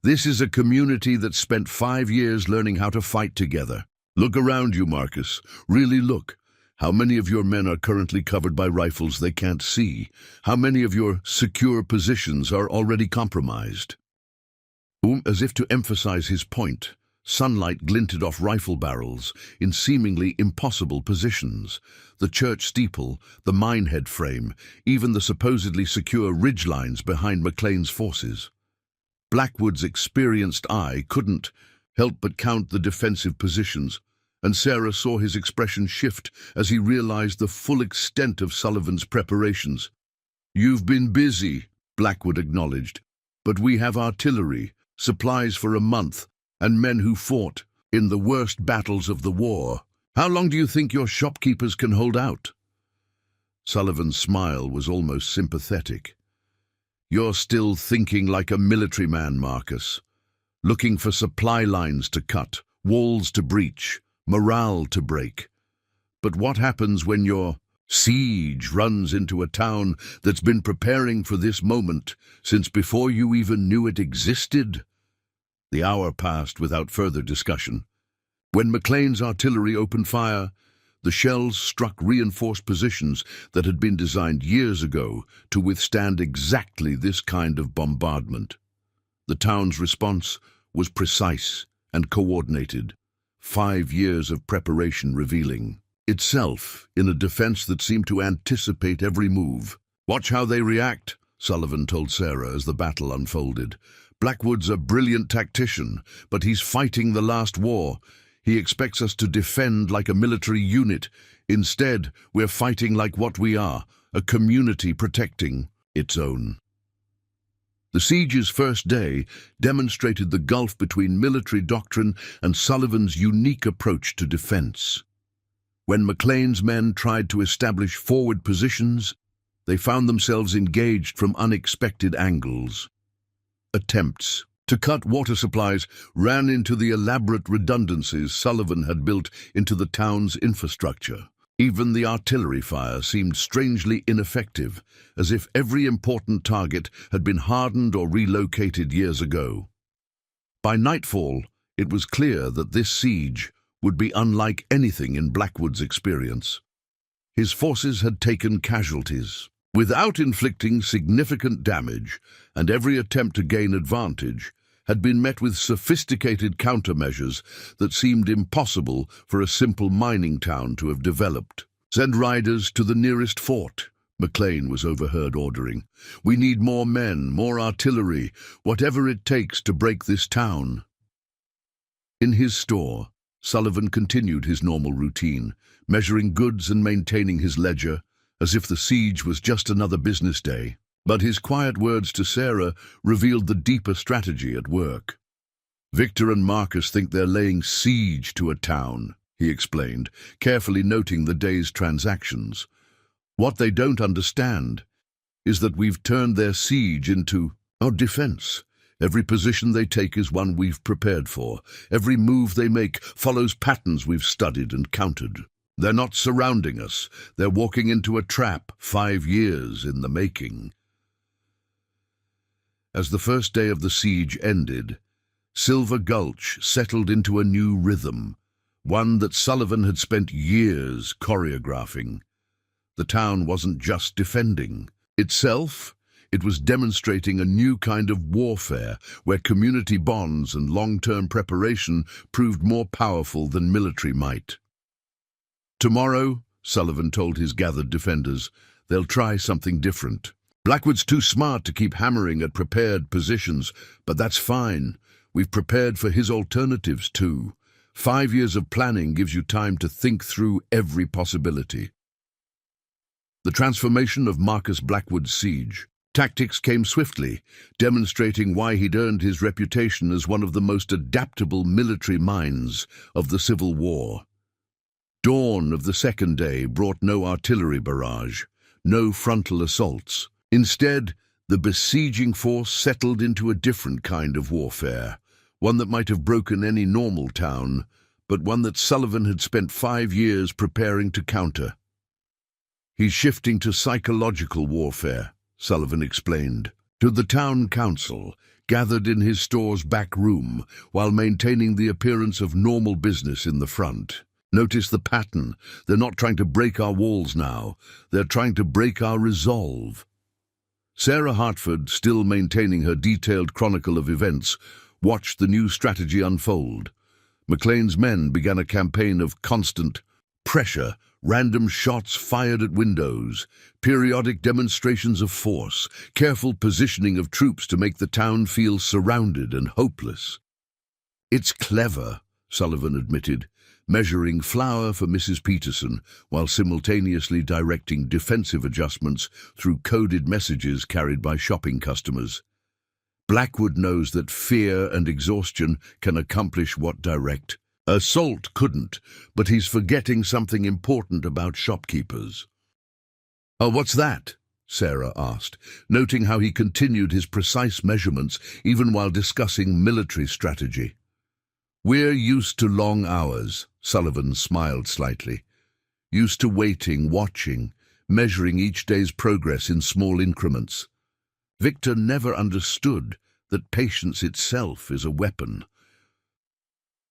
"This is a community that spent 5 years learning how to fight together. Look around you, Marcus. Really look. How many of your men are currently covered by rifles they can't see? How many of your secure positions are already compromised?" As if to emphasize his point, sunlight glinted off rifle barrels in seemingly impossible positions. The church steeple, the minehead frame, even the supposedly secure ridgelines behind McLean's forces. Blackwood's experienced eye couldn't help but count the defensive positions. and Sarah saw his expression shift as he realized the full extent of Sullivan's preparations. "You've been busy," Blackwood acknowledged, "but we have artillery, supplies for a month, and men who fought in the worst battles of the war. How long do you think your shopkeepers can hold out?" Sullivan's smile was almost sympathetic. "You're still thinking like a military man, Marcus. Looking for supply lines to cut, walls to breach, morale to break. But what happens when your siege runs into a town that's been preparing for this moment since before you even knew it existed?" The hour passed without further discussion. When McLean's artillery opened fire, the shells struck reinforced positions that had been designed years ago to withstand exactly this kind of bombardment. The town's response was precise and coordinated, 5 years of preparation revealing itself in a defense that seemed to anticipate every move. "Watch how they react," Sullivan told Sarah as the battle unfolded. "Blackwood's a brilliant tactician, but he's fighting the last war. He expects us to defend like a military unit. Instead, we're fighting like what we are, a community protecting its own." The siege's first day demonstrated the gulf between military doctrine and Sullivan's unique approach to defense. When McLean's men tried to establish forward positions, they found themselves engaged from unexpected angles. Attempts to cut water supplies ran into the elaborate redundancies Sullivan had built into the town's infrastructure. Even the artillery fire seemed strangely ineffective, as if every important target had been hardened or relocated years ago. By nightfall, it was clear that this siege would be unlike anything in Blackwood's experience. His forces had taken casualties without inflicting significant damage, and every attempt to gain advantage had been met with sophisticated countermeasures that seemed impossible for a simple mining town to have developed. "Send riders to the nearest fort," McLean was overheard ordering. "We need more men, more artillery, whatever it takes to break this town." In his store, Sullivan continued his normal routine, measuring goods and maintaining his ledger, as if the siege was just another business day. But his quiet words to Sarah revealed the deeper strategy at work. "Victor and Marcus think they're laying siege to a town," he explained, carefully noting the day's transactions. "What they don't understand is that we've turned their siege into our defense. Every position they take is one we've prepared for. Every move they make follows patterns we've studied and countered. They're not surrounding us. They're walking into a trap 5 years in the making." As the first day of the siege ended, Silver Gulch settled into a new rhythm, one that Sullivan had spent years choreographing. The town wasn't just defending itself, it was demonstrating a new kind of warfare where community bonds and long-term preparation proved more powerful than military might. "Tomorrow," Sullivan told his gathered defenders, "they'll try something different. Blackwood's too smart to keep hammering at prepared positions, but that's fine. We've prepared for his alternatives too. 5 years of planning gives you time to think through every possibility." The transformation of Marcus Blackwood's siege tactics came swiftly, demonstrating why he'd earned his reputation as one of the most adaptable military minds of the Civil War. Dawn of the second day brought no artillery barrage, no frontal assaults. Instead, the besieging force settled into a different kind of warfare, one that might have broken any normal town, but one that Sullivan had spent 5 years preparing to counter. "He's shifting to psychological warfare," Sullivan explained, to the town council, gathered in his store's back room, while maintaining the appearance of normal business in the front. "Notice the pattern. They're not trying to break our walls now. They're trying to break our resolve." Sarah Hartford, still maintaining her detailed chronicle of events, watched the new strategy unfold. McLean's men began a campaign of constant pressure, random shots fired at windows, periodic demonstrations of force, careful positioning of troops to make the town feel surrounded and hopeless. "It's clever," Sullivan admitted, measuring flour for Mrs. Peterson while simultaneously directing defensive adjustments through coded messages carried by shopping customers. Blackwood knows that fear and exhaustion can accomplish what direct assault couldn't, but he's forgetting something important about shopkeepers. "Oh, what's that?" Sarah asked, noting how he continued his precise measurements even while discussing military strategy. "We're used to long hours," Sullivan smiled slightly. "Used to waiting, watching, measuring each day's progress in small increments. Victor never understood that patience itself is a weapon."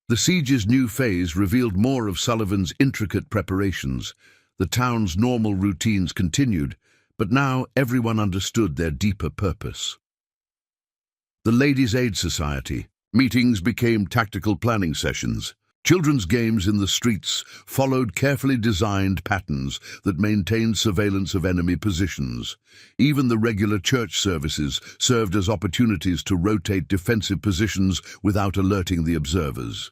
The siege's new phase revealed more of Sullivan's intricate preparations. The town's normal routines continued, but now everyone understood their deeper purpose. The Ladies' Aid Society. Meetings became tactical planning sessions. Children's games in the streets followed carefully designed patterns that maintained surveillance of enemy positions. Even the regular church services served as opportunities to rotate defensive positions without alerting the observers.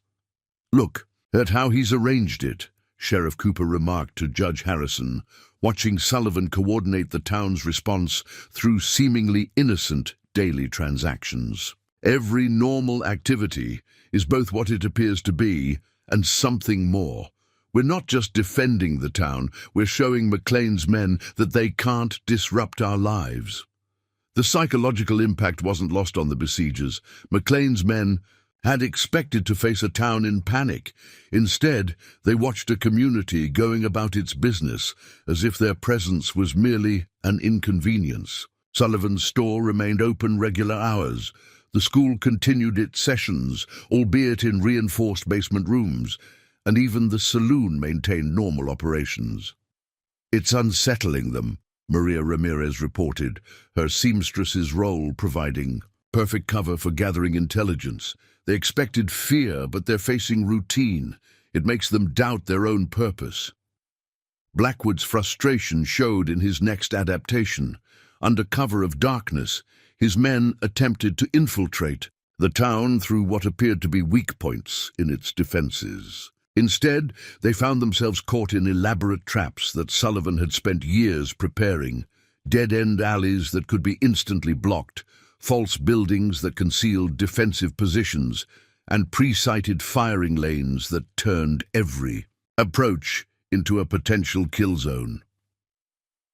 "Look at how he's arranged it," Sheriff Cooper remarked to Judge Harrison, watching Sullivan coordinate the town's response through seemingly innocent daily transactions. "Every normal activity is both what it appears to be and something more. We're not just defending the town, we're showing McLean's men that they can't disrupt our lives." The psychological impact wasn't lost on the besiegers. McLean's men had expected to face a town in panic. Instead, they watched a community going about its business as if their presence was merely an inconvenience. Sullivan's store remained open regular hours. The school continued its sessions, albeit in reinforced basement rooms, and even the saloon maintained normal operations. "It's unsettling them," Maria Ramirez reported, her seamstress's role providing perfect cover for gathering intelligence. "They expected fear, but they're facing routine. It makes them doubt their own purpose." Blackwood's frustration showed in his next adaptation. Under cover of darkness, his men attempted to infiltrate the town through what appeared to be weak points in its defenses. Instead, they found themselves caught in elaborate traps that Sullivan had spent years preparing. Dead-end alleys that could be instantly blocked, false buildings that concealed defensive positions, and pre-sighted firing lanes that turned every approach into a potential kill zone.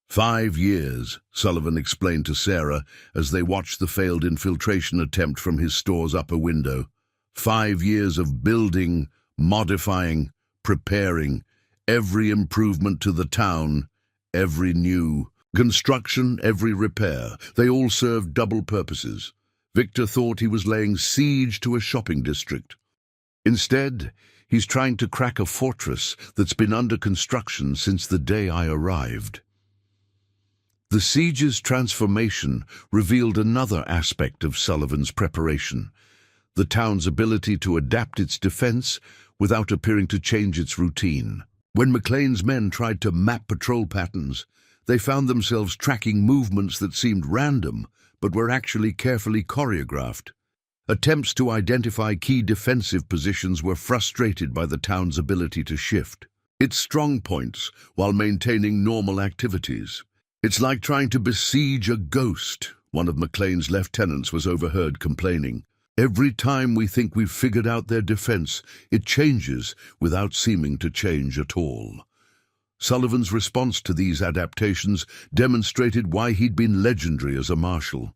5 years, Sullivan explained to Sarah as they watched the failed infiltration attempt from his store's upper window. 5 years of building, modifying, preparing, every improvement to the town, every new construction, every repair. They all served double purposes. Victor thought he was laying siege to a shopping district. Instead, he's trying to crack a fortress that's been under construction since the day I arrived. The siege's transformation revealed another aspect of Sullivan's preparation: the town's ability to adapt its defense without appearing to change its routine. When McLean's men tried to map patrol patterns, they found themselves tracking movements that seemed random, but were actually carefully choreographed. Attempts to identify key defensive positions were frustrated by the town's ability to shift its strong points while maintaining normal activities. "It's like trying to besiege a ghost," one of McLean's lieutenants was overheard complaining. "Every time we think we've figured out their defense, it changes without seeming to change at all." Sullivan's response to these adaptations demonstrated why he'd been legendary as a marshal.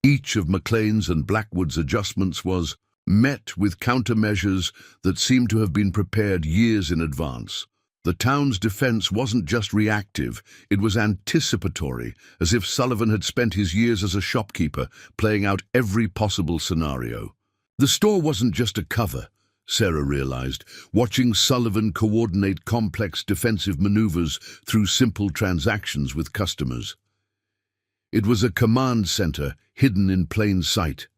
Each of McLean's and Blackwood's adjustments was met with countermeasures that seemed to have been prepared years in advance. The town's defense wasn't just reactive, it was anticipatory, as if Sullivan had spent his years as a shopkeeper playing out every possible scenario. The store wasn't just a cover, Sarah realized, watching Sullivan coordinate complex defensive maneuvers through simple transactions with customers. It was a command center hidden in plain sight.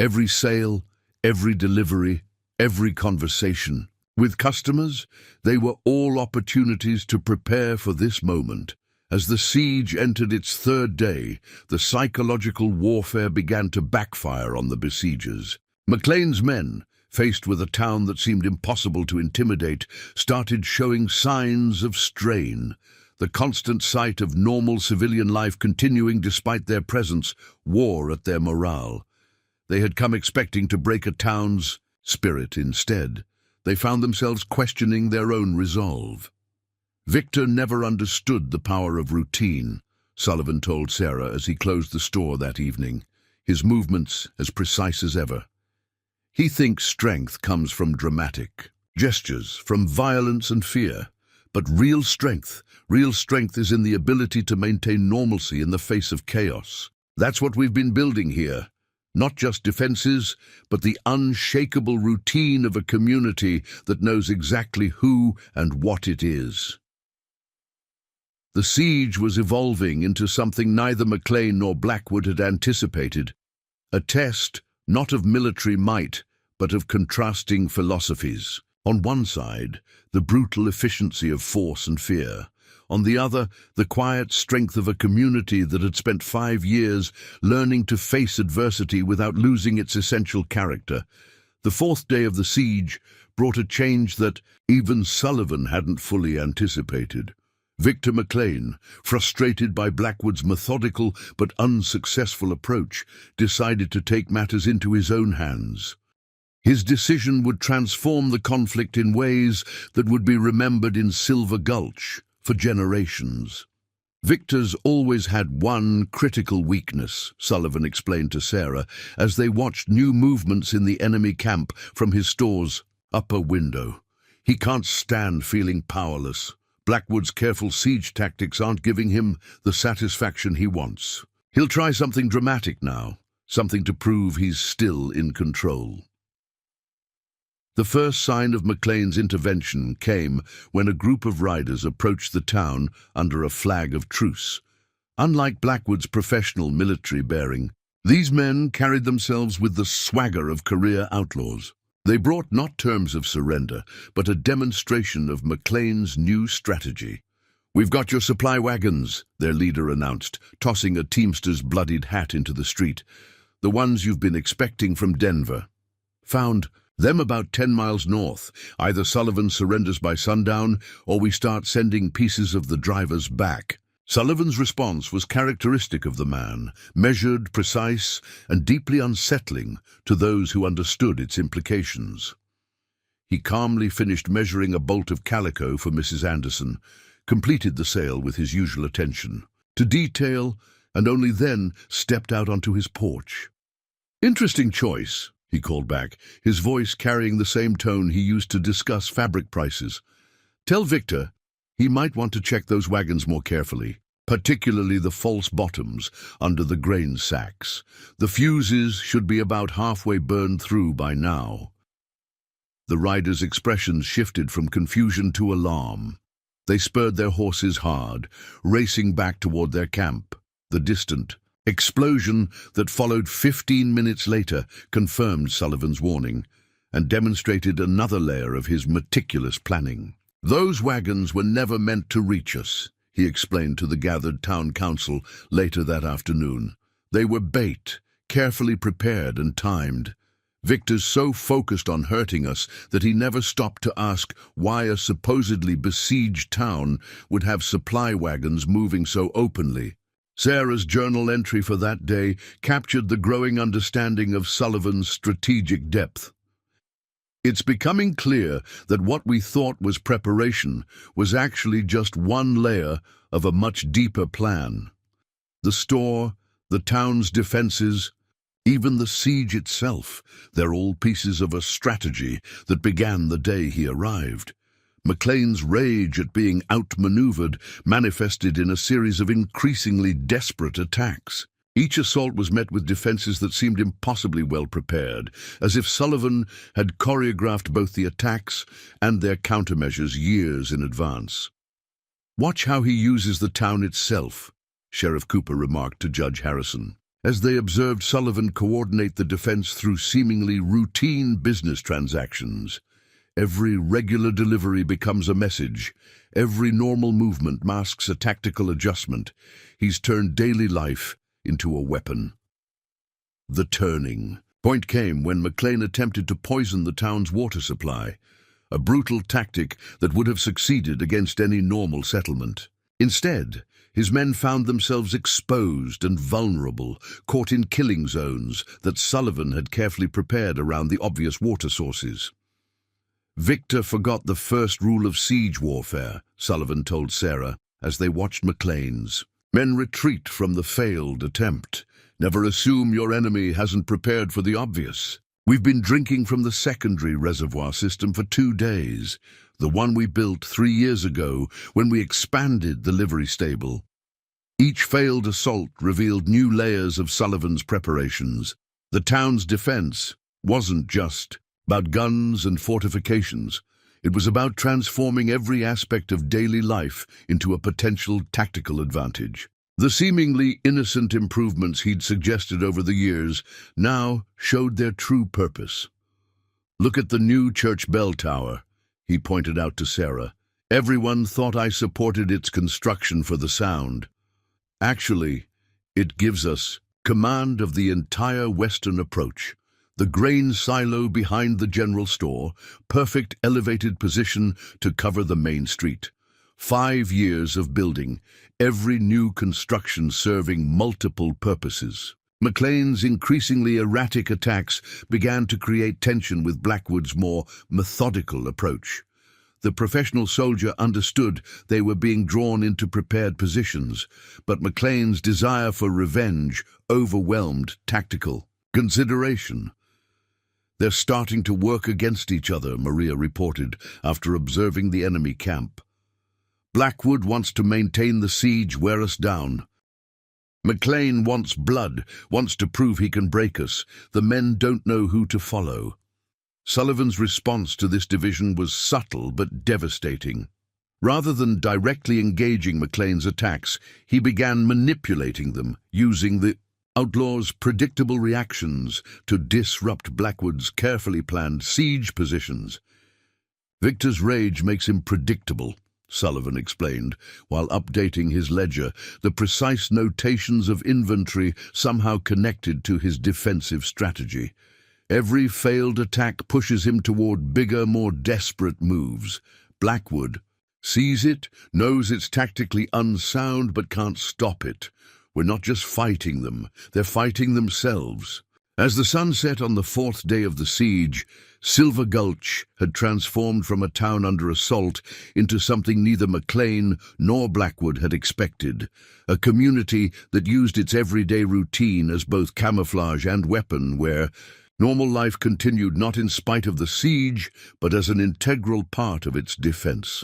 Every sale, every delivery, every conversation. With customers, they were all opportunities to prepare for this moment. As the siege entered its 3rd day, the psychological warfare began to backfire on the besiegers. McLean's men, faced with a town that seemed impossible to intimidate, started showing signs of strain. The constant sight of normal civilian life continuing despite their presence wore at their morale. They had come expecting to break a town's spirit. Instead, they found themselves questioning their own resolve. Victor never understood the power of routine, Sullivan told Sarah as he closed the store that evening, his movements as precise as ever. He thinks strength comes from dramatic gestures, from violence and fear. But real strength is in the ability to maintain normalcy in the face of chaos. That's what we've been building here. Not just defenses, but the unshakable routine of a community that knows exactly who and what it is. The siege was evolving into something neither McLean nor Blackwood had anticipated. A test, not of military might, but of contrasting philosophies. On one side, the brutal efficiency of force and fear. On the other, the quiet strength of a community that had spent 5 years learning to face adversity without losing its essential character. The 4th day of the siege brought a change that even Sullivan hadn't fully anticipated. Victor McLean, frustrated by Blackwood's methodical but unsuccessful approach, decided to take matters into his own hands. His decision would transform the conflict in ways that would be remembered in Silver Gulch for generations. Victor's always had one critical weakness, Sullivan explained to Sarah as they watched new movements in the enemy camp from his store's upper window. He can't stand feeling powerless. Blackwood's careful siege tactics aren't giving him the satisfaction he wants. He'll try something dramatic now, something to prove he's still in control. The first sign of McLean's intervention came when a group of riders approached the town under a flag of truce. Unlike Blackwood's professional military bearing, these men carried themselves with the swagger of career outlaws. They brought not terms of surrender, but a demonstration of McLean's new strategy. "We've got your supply wagons," their leader announced, tossing a teamster's bloodied hat into the street. "The ones you've been expecting from Denver. Found them about 10 miles north. Either Sullivan surrenders by sundown, or we start sending pieces of the drivers back." Sullivan's response was characteristic of the man, measured, precise, and deeply unsettling to those who understood its implications. He calmly finished measuring a bolt of calico for Mrs. Anderson, completed the sale with his usual attention to detail, and only then stepped out onto his porch. "Interesting choice," he called back, his voice carrying the same tone he used to discuss fabric prices. "Tell Victor he might want to check those wagons more carefully, particularly the false bottoms under the grain sacks. The fuses should be about halfway burned through by now." The riders' expressions shifted from confusion to alarm. They spurred their horses hard, racing back toward their camp. The distant explosion that followed 15 minutes later confirmed Sullivan's warning and demonstrated another layer of his meticulous planning. "Those wagons were never meant to reach us," he explained to the gathered town council later that afternoon. "They were bait, carefully prepared and timed. Victor's so focused on hurting us that he never stopped to ask why a supposedly besieged town would have supply wagons moving so openly." Sarah's journal entry for that day captured the growing understanding of Sullivan's strategic depth. "It's becoming clear that what we thought was preparation was actually just one layer of a much deeper plan. The store, the town's defenses, even the siege itself, they're all pieces of a strategy that began the day he arrived." McLean's rage at being outmaneuvered manifested in a series of increasingly desperate attacks. Each assault was met with defenses that seemed impossibly well prepared, as if Sullivan had choreographed both the attacks and their countermeasures years in advance. "Watch how he uses the town itself," Sheriff Cooper remarked to Judge Harrison, as they observed Sullivan coordinate the defense through seemingly routine business transactions. "Every regular delivery becomes a message. Every normal movement masks a tactical adjustment. He's turned daily life into a weapon." The turning. Point came when McLean attempted to poison the town's water supply, a brutal tactic that would have succeeded against any normal settlement. Instead, his men found themselves exposed and vulnerable, caught in killing zones that Sullivan had carefully prepared around the obvious water sources. Victor forgot the first rule of siege warfare, Sullivan told Sarah as they watched McLean's. Men retreat from the failed attempt. Never assume your enemy hasn't prepared for the obvious. We've been drinking from the secondary reservoir system for 2 days, the one we built 3 years ago when we expanded the livery stable. Each failed assault revealed new layers of Sullivan's preparations. The town's defense wasn't just about guns and fortifications. It was about transforming every aspect of daily life into a potential tactical advantage. The seemingly innocent improvements he'd suggested over the years now showed their true purpose. Look at the new church bell tower, he pointed out to Sarah. Everyone thought I supported its construction for the sound. Actually, it gives us command of the entire western approach. The grain silo behind the general store, perfect elevated position to cover the main street. 5 years of building, every new construction serving multiple purposes. McLean's increasingly erratic attacks began to create tension with Blackwood's more methodical approach. The professional soldier understood they were being drawn into prepared positions, but McLean's desire for revenge overwhelmed tactical consideration. They're starting to work against each other, Maria reported after observing the enemy camp. Blackwood wants to maintain the siege, wear us down. McLean wants blood, wants to prove he can break us. The men don't know who to follow. Sullivan's response to this division was subtle but devastating. Rather than directly engaging McLean's attacks, he began manipulating them, using the outlaws' predictable reactions to disrupt Blackwood's carefully planned siege positions. Victor's rage makes him predictable, Sullivan explained, while updating his ledger, the precise notations of inventory somehow connected to his defensive strategy. Every failed attack pushes him toward bigger, more desperate moves. Blackwood sees it, knows it's tactically unsound, but can't stop it. We're not just fighting them, they're fighting themselves. As the sun set on the 4th day of the siege, Silver Gulch had transformed from a town under assault into something neither McLean nor Blackwood had expected, a community that used its everyday routine as both camouflage and weapon, where normal life continued not in spite of the siege, but as an integral part of its defense.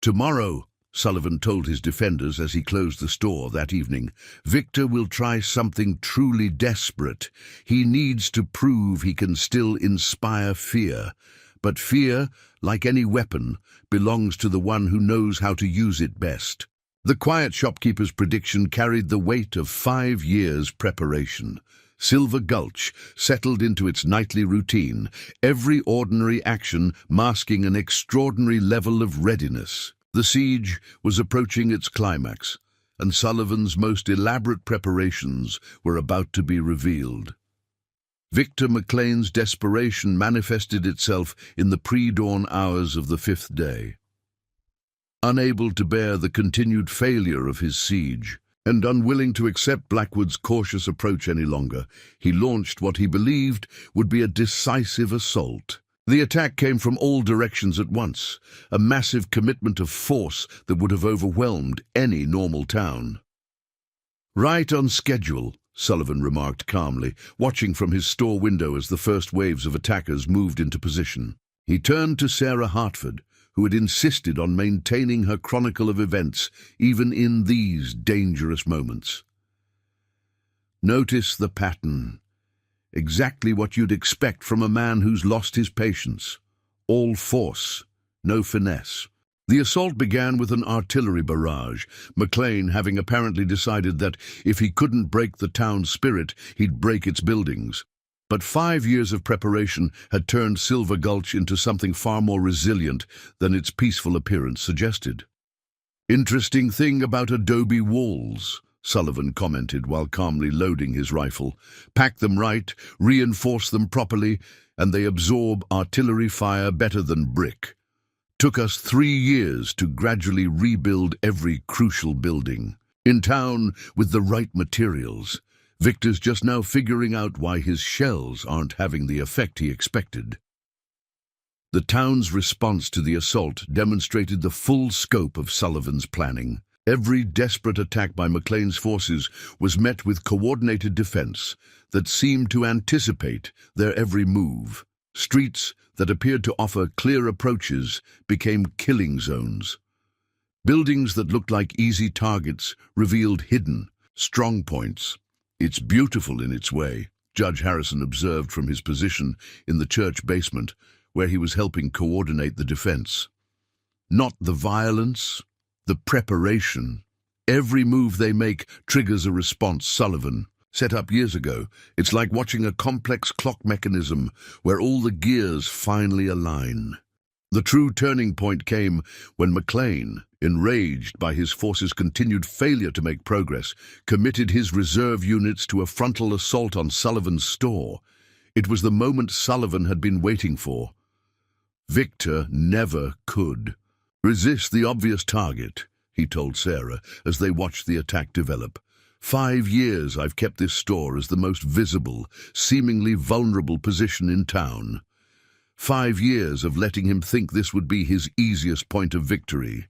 Tomorrow, Sullivan told his defenders as he closed the store that evening, Victor will try something truly desperate. He needs to prove he can still inspire fear. But fear, like any weapon, belongs to the one who knows how to use it best. The quiet shopkeeper's prediction carried the weight of 5 years' preparation. Silver Gulch settled into its nightly routine, every ordinary action masking an extraordinary level of readiness. The siege was approaching its climax, and Sullivan's most elaborate preparations were about to be revealed. Victor McLean's desperation manifested itself in the pre-dawn hours of the 5th day. Unable to bear the continued failure of his siege, and unwilling to accept Blackwood's cautious approach any longer, he launched what he believed would be a decisive assault. The attack came from all directions at once, a massive commitment of force that would have overwhelmed any normal town. "Right on schedule," Sullivan remarked calmly, watching from his store window as the first waves of attackers moved into position. He turned to Sarah Hartford, who had insisted on maintaining her chronicle of events even in these dangerous moments. "Notice the pattern. Exactly what you'd expect from a man who's lost his patience. All force, no finesse." The assault began with an artillery barrage, McLean having apparently decided that if he couldn't break the town's spirit, he'd break its buildings. But 5 years of preparation had turned Silver Gulch into something far more resilient than its peaceful appearance suggested. "Interesting thing about adobe walls," Sullivan commented while calmly loading his rifle. "Pack them right, reinforce them properly, and they absorb artillery fire better than brick. Took us 3 years to gradually rebuild every crucial building. In town with the right materials. Victor's just now figuring out why his shells aren't having the effect he expected." The town's response to the assault demonstrated the full scope of Sullivan's planning. Every desperate attack by McLean's forces was met with coordinated defense that seemed to anticipate their every move. Streets that appeared to offer clear approaches became killing zones. Buildings that looked like easy targets revealed hidden, strong points. "It's beautiful in its way," Judge Harrison observed from his position in the church basement, where he was helping coordinate the defense. "Not the violence, the preparation. Every move they make triggers a response," Sullivan set up years ago. "It's like watching a complex clock mechanism where all the gears finally align." The true turning point came when McLean, enraged by his forces' continued failure to make progress, committed his reserve units to a frontal assault on Sullivan's store. It was the moment Sullivan had been waiting for. Victor never could resist the obvious target, he told Sarah as they watched the attack develop. 5 years I've kept this store as the most visible, seemingly vulnerable position in town. 5 years of letting him think this would be his easiest point of victory.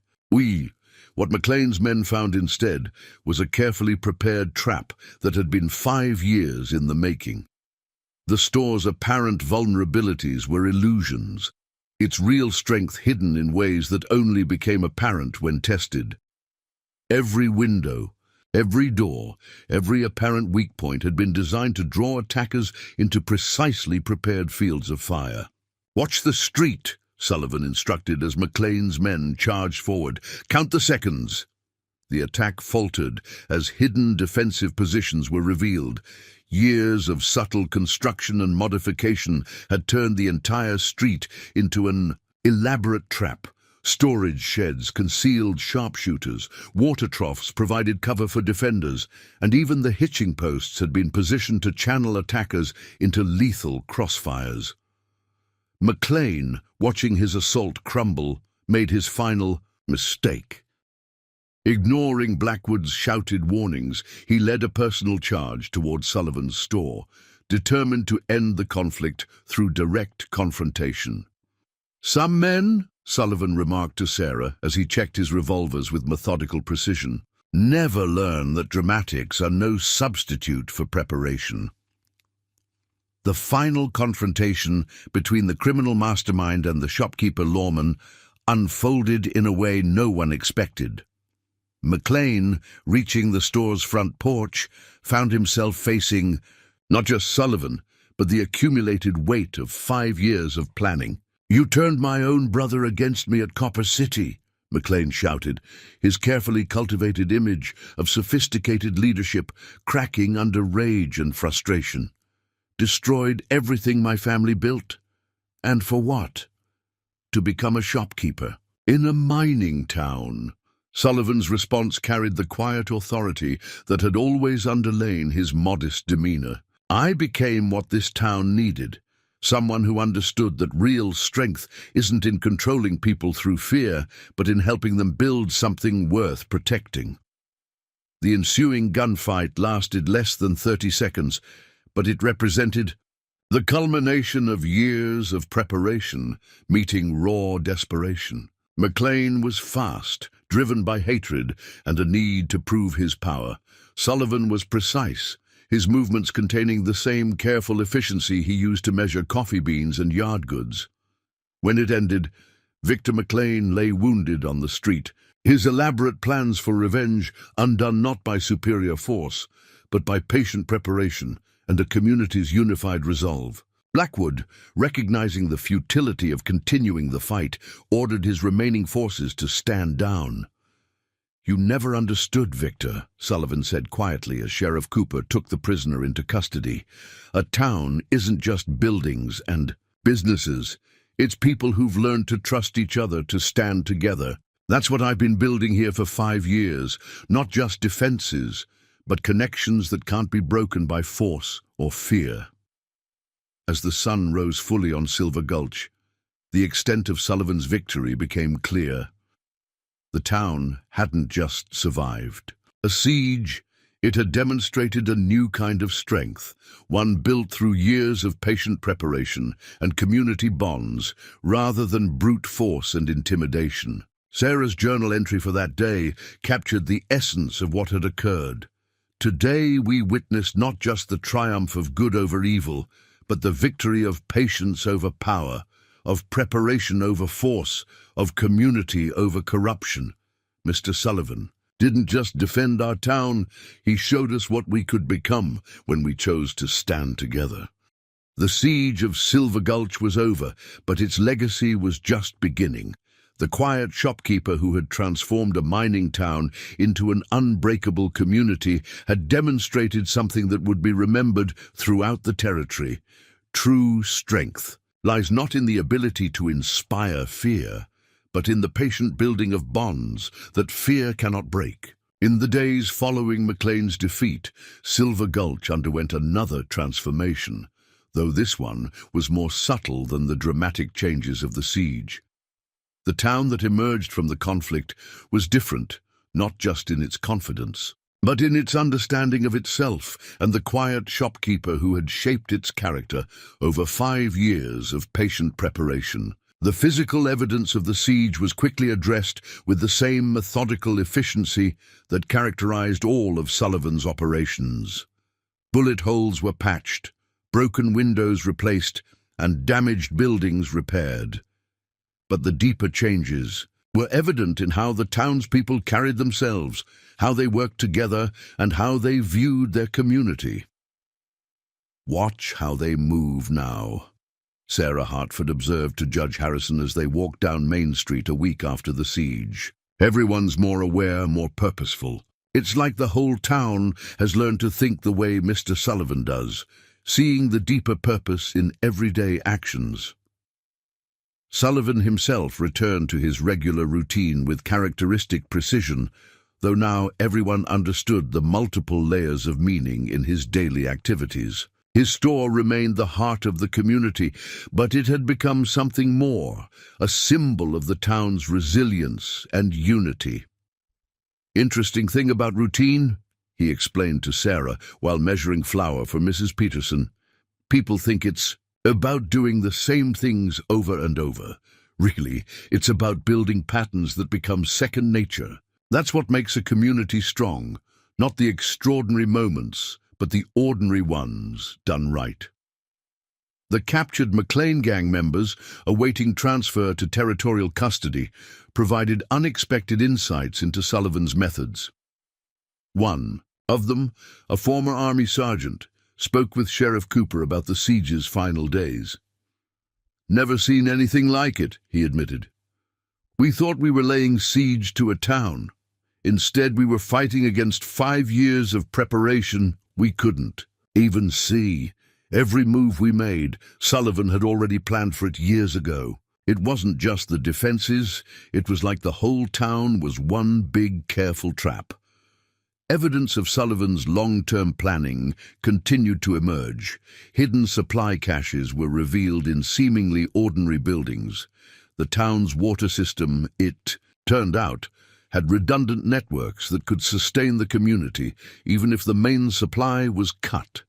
What McLean's men found instead was a carefully prepared trap that had been 5 years in the making. The store's apparent vulnerabilities were illusions, its real strength hidden in ways that only became apparent when tested. Every window, every door, every apparent weak point had been designed to draw attackers into precisely prepared fields of fire. "Watch the street," Sullivan instructed as McLean's men charged forward. "Count the seconds." The attack faltered as hidden defensive positions were revealed. Years of subtle construction and modification had turned the entire street into an elaborate trap. Storage sheds concealed sharpshooters, water troughs provided cover for defenders, and even the hitching posts had been positioned to channel attackers into lethal crossfires. McLean, watching his assault crumble, made his final mistake. Ignoring Blackwood's shouted warnings, he led a personal charge toward Sullivan's store, determined to end the conflict through direct confrontation. "Some men," Sullivan remarked to Sarah as he checked his revolvers with methodical precision, "never learn that dramatics are no substitute for preparation." The final confrontation between the criminal mastermind and the shopkeeper Lawman unfolded in a way no one expected. McLean, reaching the store's front porch, found himself facing not just Sullivan, but the accumulated weight of 5 years of planning. "You turned my own brother against me at Copper City," McLean shouted, his carefully cultivated image of sophisticated leadership cracking under rage and frustration. "Destroyed everything my family built. And for what? To become a shopkeeper in a mining town." Sullivan's response carried the quiet authority that had always underlain his modest demeanor. "I became what this town needed, someone who understood that real strength isn't in controlling people through fear, but in helping them build something worth protecting." The ensuing gunfight lasted less than 30 seconds, but it represented the culmination of years of preparation meeting raw desperation. McLean was fast, driven by hatred and a need to prove his power. Sullivan was precise, his movements containing the same careful efficiency he used to measure coffee beans and yard goods. When it ended, Victor McLean lay wounded on the street, his elaborate plans for revenge undone not by superior force, but by patient preparation and a community's unified resolve. Blackwood, recognizing the futility of continuing the fight, ordered his remaining forces to stand down. "You never understood, Victor," Sullivan said quietly as Sheriff Cooper took the prisoner into custody. "A town isn't just buildings and businesses. It's people who've learned to trust each other, to stand together. That's what I've been building here for 5 years, not just defenses, but connections that can't be broken by force or fear. As the sun rose fully on Silver Gulch, the extent of Sullivan's victory became clear. The town hadn't just survived a siege, it had demonstrated a new kind of strength, one built through years of patient preparation and community bonds rather than brute force and intimidation. Sarah's journal entry for that day captured the essence of what had occurred. Today we witnessed not just the triumph of good over evil, but the victory of patience over power, of preparation over force, of community over corruption. Mr. Sullivan didn't just defend our town, he showed us what we could become when we chose to stand together. The siege of Silver Gulch was over, but its legacy was just beginning. The quiet shopkeeper who had transformed a mining town into an unbreakable community had demonstrated something that would be remembered throughout the territory. True strength lies not in the ability to inspire fear, but in the patient building of bonds that fear cannot break. In the days following McLean's defeat, Silver Gulch underwent another transformation, though this one was more subtle than the dramatic changes of the siege. The town that emerged from the conflict was different, not just in its confidence, but in its understanding of itself and the quiet shopkeeper who had shaped its character over 5 years of patient preparation. The physical evidence of the siege was quickly addressed with the same methodical efficiency that characterized all of Sullivan's operations. Bullet holes were patched, broken windows replaced, and damaged buildings repaired. But the deeper changes were evident in how the townspeople carried themselves, how they worked together, and how they viewed their community. "Watch how they move now," Sarah Hartford observed to Judge Harrison as they walked down Main Street a week after the siege. "Everyone's more aware, more purposeful. It's like the whole town has learned to think the way Mr. Sullivan does, seeing the deeper purpose in everyday actions." Sullivan himself returned to his regular routine with characteristic precision, though now everyone understood the multiple layers of meaning in his daily activities. His store remained the heart of the community, but it had become something more, a symbol of the town's resilience and unity. "Interesting thing about routine," he explained to Sarah while measuring flour for Mrs. Peterson. "People think it's about doing the same things over and over. Really, it's about building patterns that become second nature. That's what makes a community strong, not the extraordinary moments, but the ordinary ones done right." The captured McLean gang members, awaiting transfer to territorial custody, provided unexpected insights into Sullivan's methods. One of them, a former Army sergeant, spoke with Sheriff Cooper about the siege's final days. "Never seen anything like it," he admitted. "We thought we were laying siege to a town. Instead, we were fighting against 5 years of preparation we couldn't even see. Every move we made, Sullivan had already planned for it years ago. It wasn't just the defenses, it was like the whole town was one big, careful trap." Evidence of Sullivan's long-term planning continued to emerge. Hidden supply caches were revealed in seemingly ordinary buildings. The town's water system, it turned out, had redundant networks that could sustain the community even if the main supply was cut.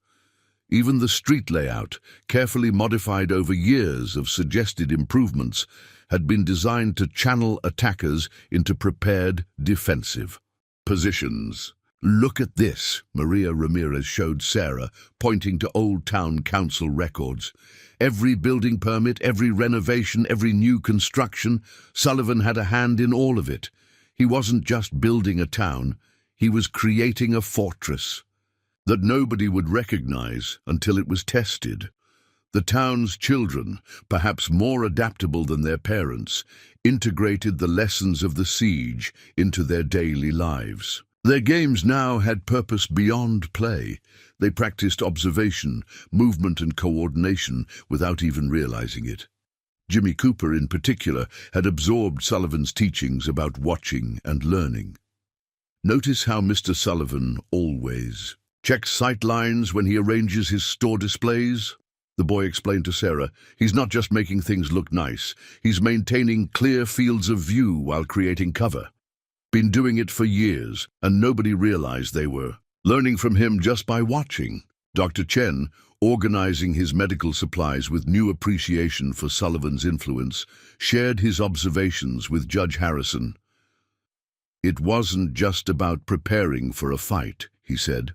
Even the street layout, carefully modified over years of suggested improvements, had been designed to channel attackers into prepared defensive positions. "Look at this," Maria Ramirez showed Sarah, pointing to Old Town Council records. "Every building permit, every renovation, every new construction, Sullivan had a hand in all of it. He wasn't just building a town, he was creating a fortress that nobody would recognize until it was tested." The town's children, perhaps more adaptable than their parents, integrated the lessons of the siege into their daily lives. Their games now had purpose beyond play. They practiced observation, movement and coordination without even realizing it. Jimmy Cooper, in particular, had absorbed Sullivan's teachings about watching and learning. Notice how Mr. Sullivan always checks sight lines when he arranges his store displays? The boy explained to Sarah. He's not just making things look nice, he's maintaining clear fields of view while creating cover. Been doing it for years, and nobody realized they were learning from him just by watching. Dr. Chen, organizing his medical supplies with new appreciation for Sullivan's influence, shared his observations with Judge Harrison. It wasn't just about preparing for a fight, he said.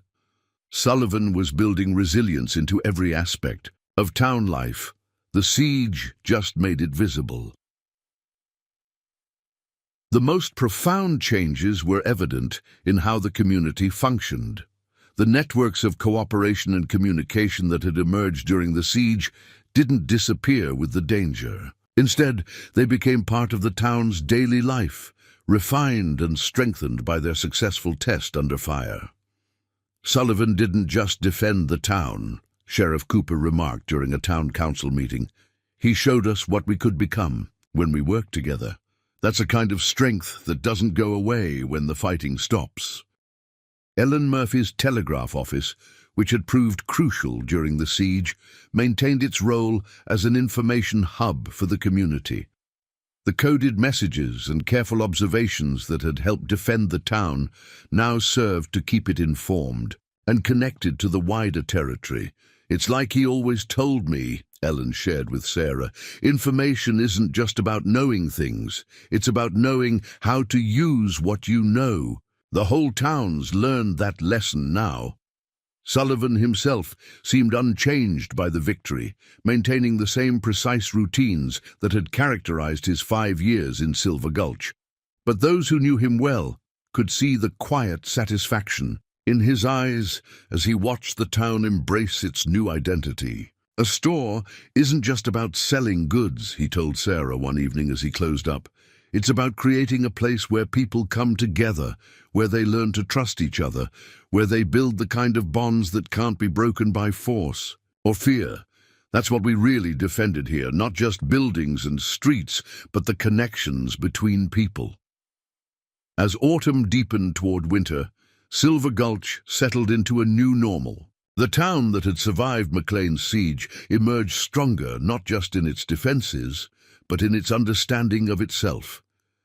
Sullivan was building resilience into every aspect of town life. The siege just made it visible. The most profound changes were evident in how the community functioned. The networks of cooperation and communication that had emerged during the siege didn't disappear with the danger. Instead, they became part of the town's daily life, refined and strengthened by their successful test under fire. Sullivan didn't just defend the town, Sheriff Cooper remarked during a town council meeting. He showed us what we could become when we worked together. That's a kind of strength that doesn't go away when the fighting stops. Ellen Murphy's telegraph office, which had proved crucial during the siege, maintained its role as an information hub for the community. The coded messages and careful observations that had helped defend the town now served to keep it informed and connected to the wider territory. It's like he always told me, Ellen shared with Sarah. Information isn't just about knowing things. It's about knowing how to use what you know. The whole town's learned that lesson now. Sullivan himself seemed unchanged by the victory, maintaining the same precise routines that had characterized his 5 years in Silver Gulch. But those who knew him well could see the quiet satisfaction in his eyes as he watched the town embrace its new identity. A store isn't just about selling goods, he told Sarah one evening as he closed up. It's about creating a place where people come together, where they learn to trust each other, where they build the kind of bonds that can't be broken by force or fear. That's what we really defended here, not just buildings and streets, but the connections between people. As autumn deepened toward winter, Silver Gulch settled into a new normal. The town that had survived McLean's siege emerged stronger, not just in its defenses, but in its understanding of itself.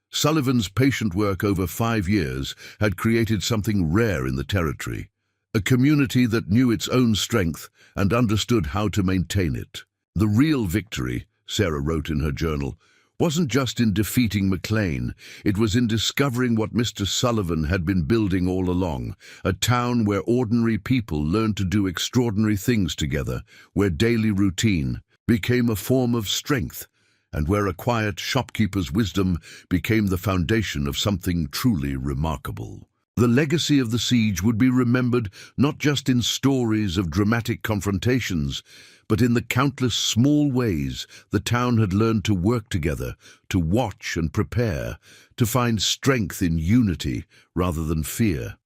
Sullivan's patient work over 5 years had created something rare in the territory, a community that knew its own strength and understood how to maintain it. The real victory, Sarah wrote in her journal, wasn't just in defeating McLean, it was in discovering what Mr. Sullivan had been building all along, a town where ordinary people learned to do extraordinary things together, where daily routine became a form of strength, and where a quiet shopkeeper's wisdom became the foundation of something truly remarkable. The legacy of the siege would be remembered not just in stories of dramatic confrontations, but in the countless small ways the town had learned to work together, to watch and prepare, to find strength in unity rather than fear.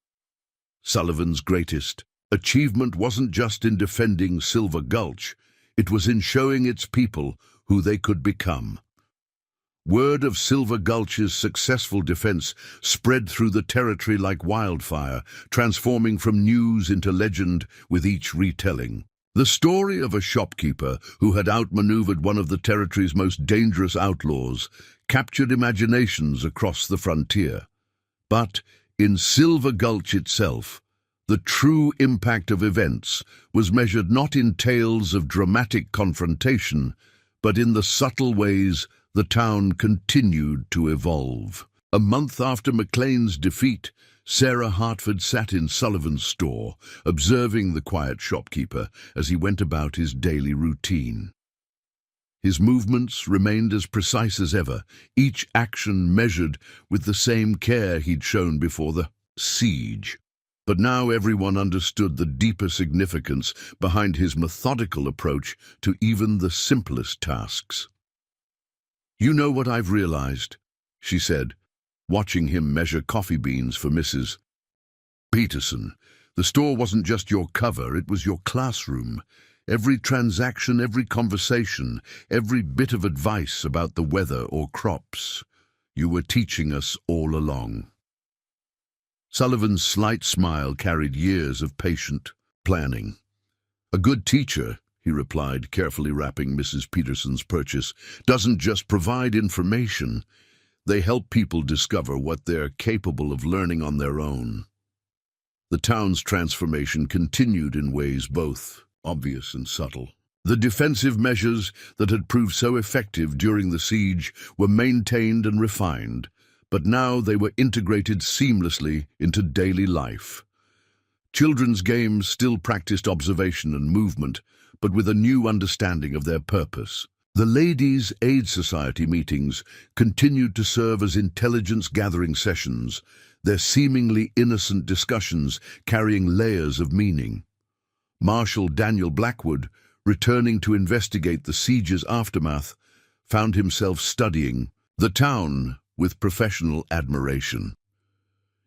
Sullivan's greatest achievement wasn't just in defending Silver Gulch, it was in showing its people who they could become. Word of Silver Gulch's successful defense spread through the territory like wildfire, transforming from news into legend with each retelling. The story of a shopkeeper who had outmaneuvered one of the territory's most dangerous outlaws captured imaginations across the frontier. But in Silver Gulch itself, the true impact of events was measured not in tales of dramatic confrontation, but in the subtle ways the town continued to evolve. A month after McLean's defeat, Sarah Hartford sat in Sullivan's store, observing the quiet shopkeeper as he went about his daily routine. His movements remained as precise as ever, each action measured with the same care he'd shown before the siege. But now everyone understood the deeper significance behind his methodical approach to even the simplest tasks. "You know what I've realized," she said, watching him measure coffee beans for Mrs. Peterson. "The store wasn't just your cover, it was your classroom. Every transaction, every conversation, every bit of advice about the weather or crops. You were teaching us all along." Sullivan's slight smile carried years of patient planning. "A good teacher," he replied, carefully wrapping Mrs. Peterson's purchase, "doesn't just provide information. They help people discover what they're capable of learning on their own." The town's transformation continued in ways both obvious and subtle. The defensive measures that had proved so effective during the siege were maintained and refined, but now they were integrated seamlessly into daily life. Children's games still practiced observation and movement, but with a new understanding of their purpose. The Ladies' Aid Society meetings continued to serve as intelligence-gathering sessions, their seemingly innocent discussions carrying layers of meaning. Marshal Daniel Blackwood, returning to investigate the siege's aftermath, found himself studying the town with professional admiration.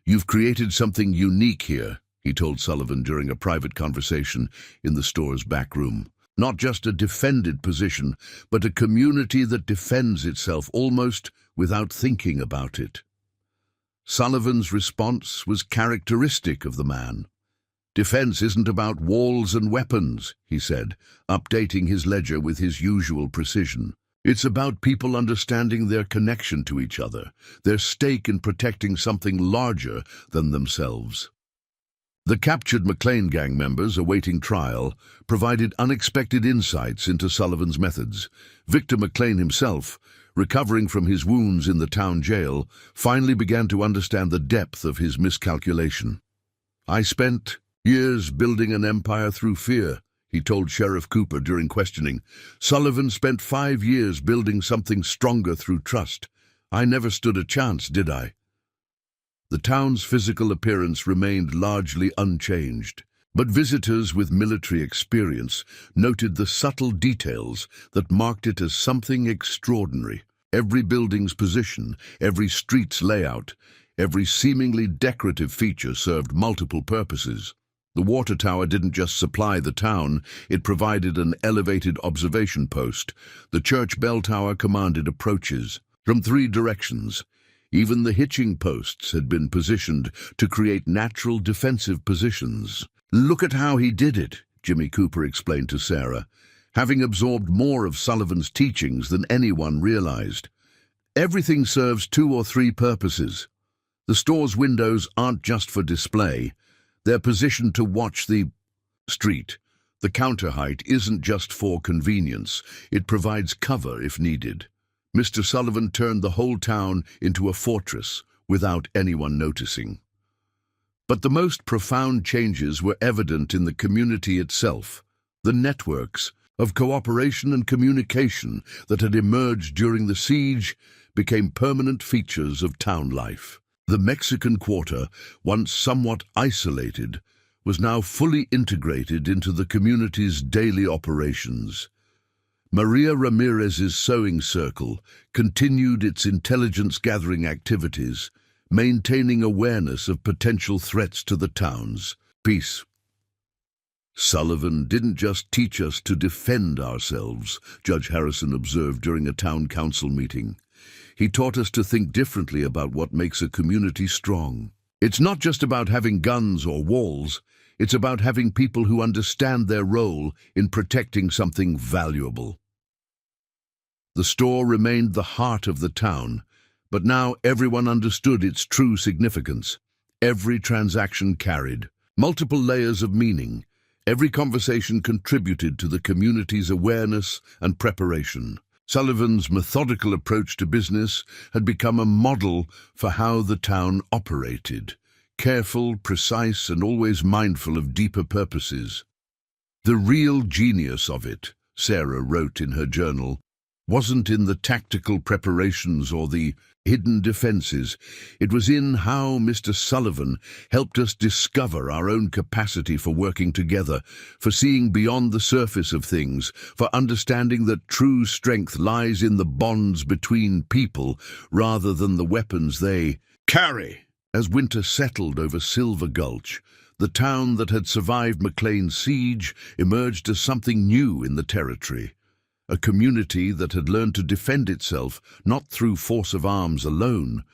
"You've created something unique here," he told Sullivan during a private conversation in the store's back room. "Not just a defended position, but a community that defends itself almost without thinking about it." Sullivan's response was characteristic of the man. "Defense isn't about walls and weapons," he said, updating his ledger with his usual precision. "It's about people understanding their connection to each other, their stake in protecting something larger than themselves." The captured McLean gang members awaiting trial provided unexpected insights into Sullivan's methods. Victor McLean himself, recovering from his wounds in the town jail, finally began to understand the depth of his miscalculation. "I spent years building an empire through fear," he told Sheriff Cooper during questioning. "Sullivan spent 5 years building something stronger through trust. I never stood a chance, did I?" The town's physical appearance remained largely unchanged, but visitors with military experience noted the subtle details that marked it as something extraordinary. Every building's position, every street's layout, every seemingly decorative feature served multiple purposes. The water tower didn't just supply the town, it provided an elevated observation post. The church bell tower commanded approaches from 3 directions. Even the hitching posts had been positioned to create natural defensive positions. "Look at how he did it," Jimmy Cooper explained to Sarah, having absorbed more of Sullivan's teachings than anyone realized. "Everything serves 2 or 3 purposes. The store's windows aren't just for display. They're positioned to watch the street. The counter height isn't just for convenience. It provides cover if needed." Mr. Sullivan turned the whole town into a fortress without anyone noticing. But the most profound changes were evident in the community itself. The networks of cooperation and communication that had emerged during the siege became permanent features of town life. The Mexican Quarter, once somewhat isolated, was now fully integrated into the community's daily operations. Maria Ramirez's sewing circle continued its intelligence-gathering activities, maintaining awareness of potential threats to the town's peace. "Sullivan didn't just teach us to defend ourselves," Judge Harrison observed during a town council meeting. "He taught us to think differently about what makes a community strong. It's not just about having guns or walls, it's about having people who understand their role in protecting something valuable." The store remained the heart of the town, but now everyone understood its true significance. Every transaction carried multiple layers of meaning. Every conversation contributed to the community's awareness and preparation. Sullivan's methodical approach to business had become a model for how the town operated, careful, precise, and always mindful of deeper purposes. "The real genius of it," Sarah wrote in her journal, "wasn't in the tactical preparations or the hidden defenses. It was in how Mr. Sullivan helped us discover our own capacity for working together, for seeing beyond the surface of things, for understanding that true strength lies in the bonds between people rather than the weapons they carry." As winter settled over Silver Gulch, the town that had survived McLean's siege emerged as something new in the territory. A community that had learned to defend itself not through force of arms alone,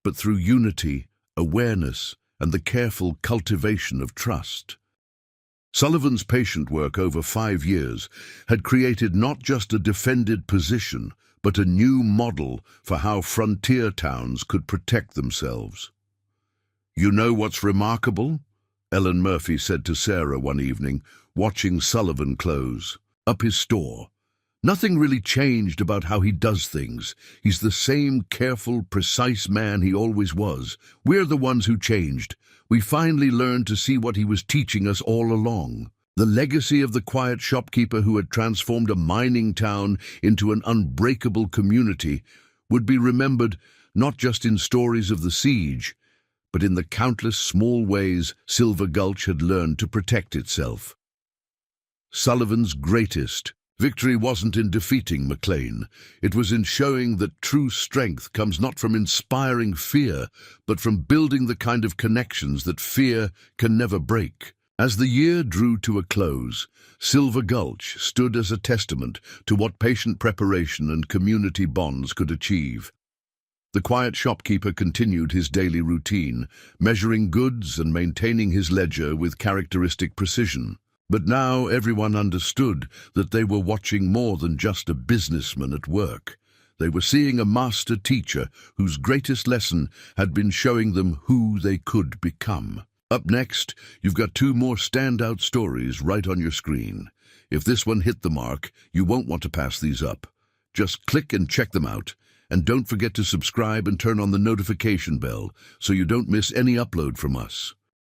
but through unity, awareness, and the careful cultivation of trust. Sullivan's patient work over 5 years had created not just a defended position, but a new model for how frontier towns could protect themselves. "You know what's remarkable?" Ellen Murphy said to Sarah one evening, watching Sullivan close up his store. "Nothing really changed about how he does things. He's the same careful, precise man he always was. We're the ones who changed. We finally learned to see what he was teaching us all along. The legacy of the quiet shopkeeper who had transformed a mining town into an unbreakable community would be remembered not just in stories of the siege, but in the countless small ways Silver Gulch had learned to protect itself." Sullivan's greatest victory wasn't in defeating McLean. It was in showing that true strength comes not from inspiring fear, but from building the kind of connections that fear can never break. As the year drew to a close, Silver Gulch stood as a testament to what patient preparation and community bonds could achieve. The quiet shopkeeper continued his daily routine, measuring goods and maintaining his ledger with characteristic precision. But now everyone understood that they were watching more than just a businessman at work. They were seeing a master teacher whose greatest lesson had been showing them who they could become. Up next, you've got 2 more standout stories right on your screen. If this one hit the mark, you won't want to pass these up. Just click and check them out. And don't forget to subscribe and turn on the notification bell so you don't miss any upload from us.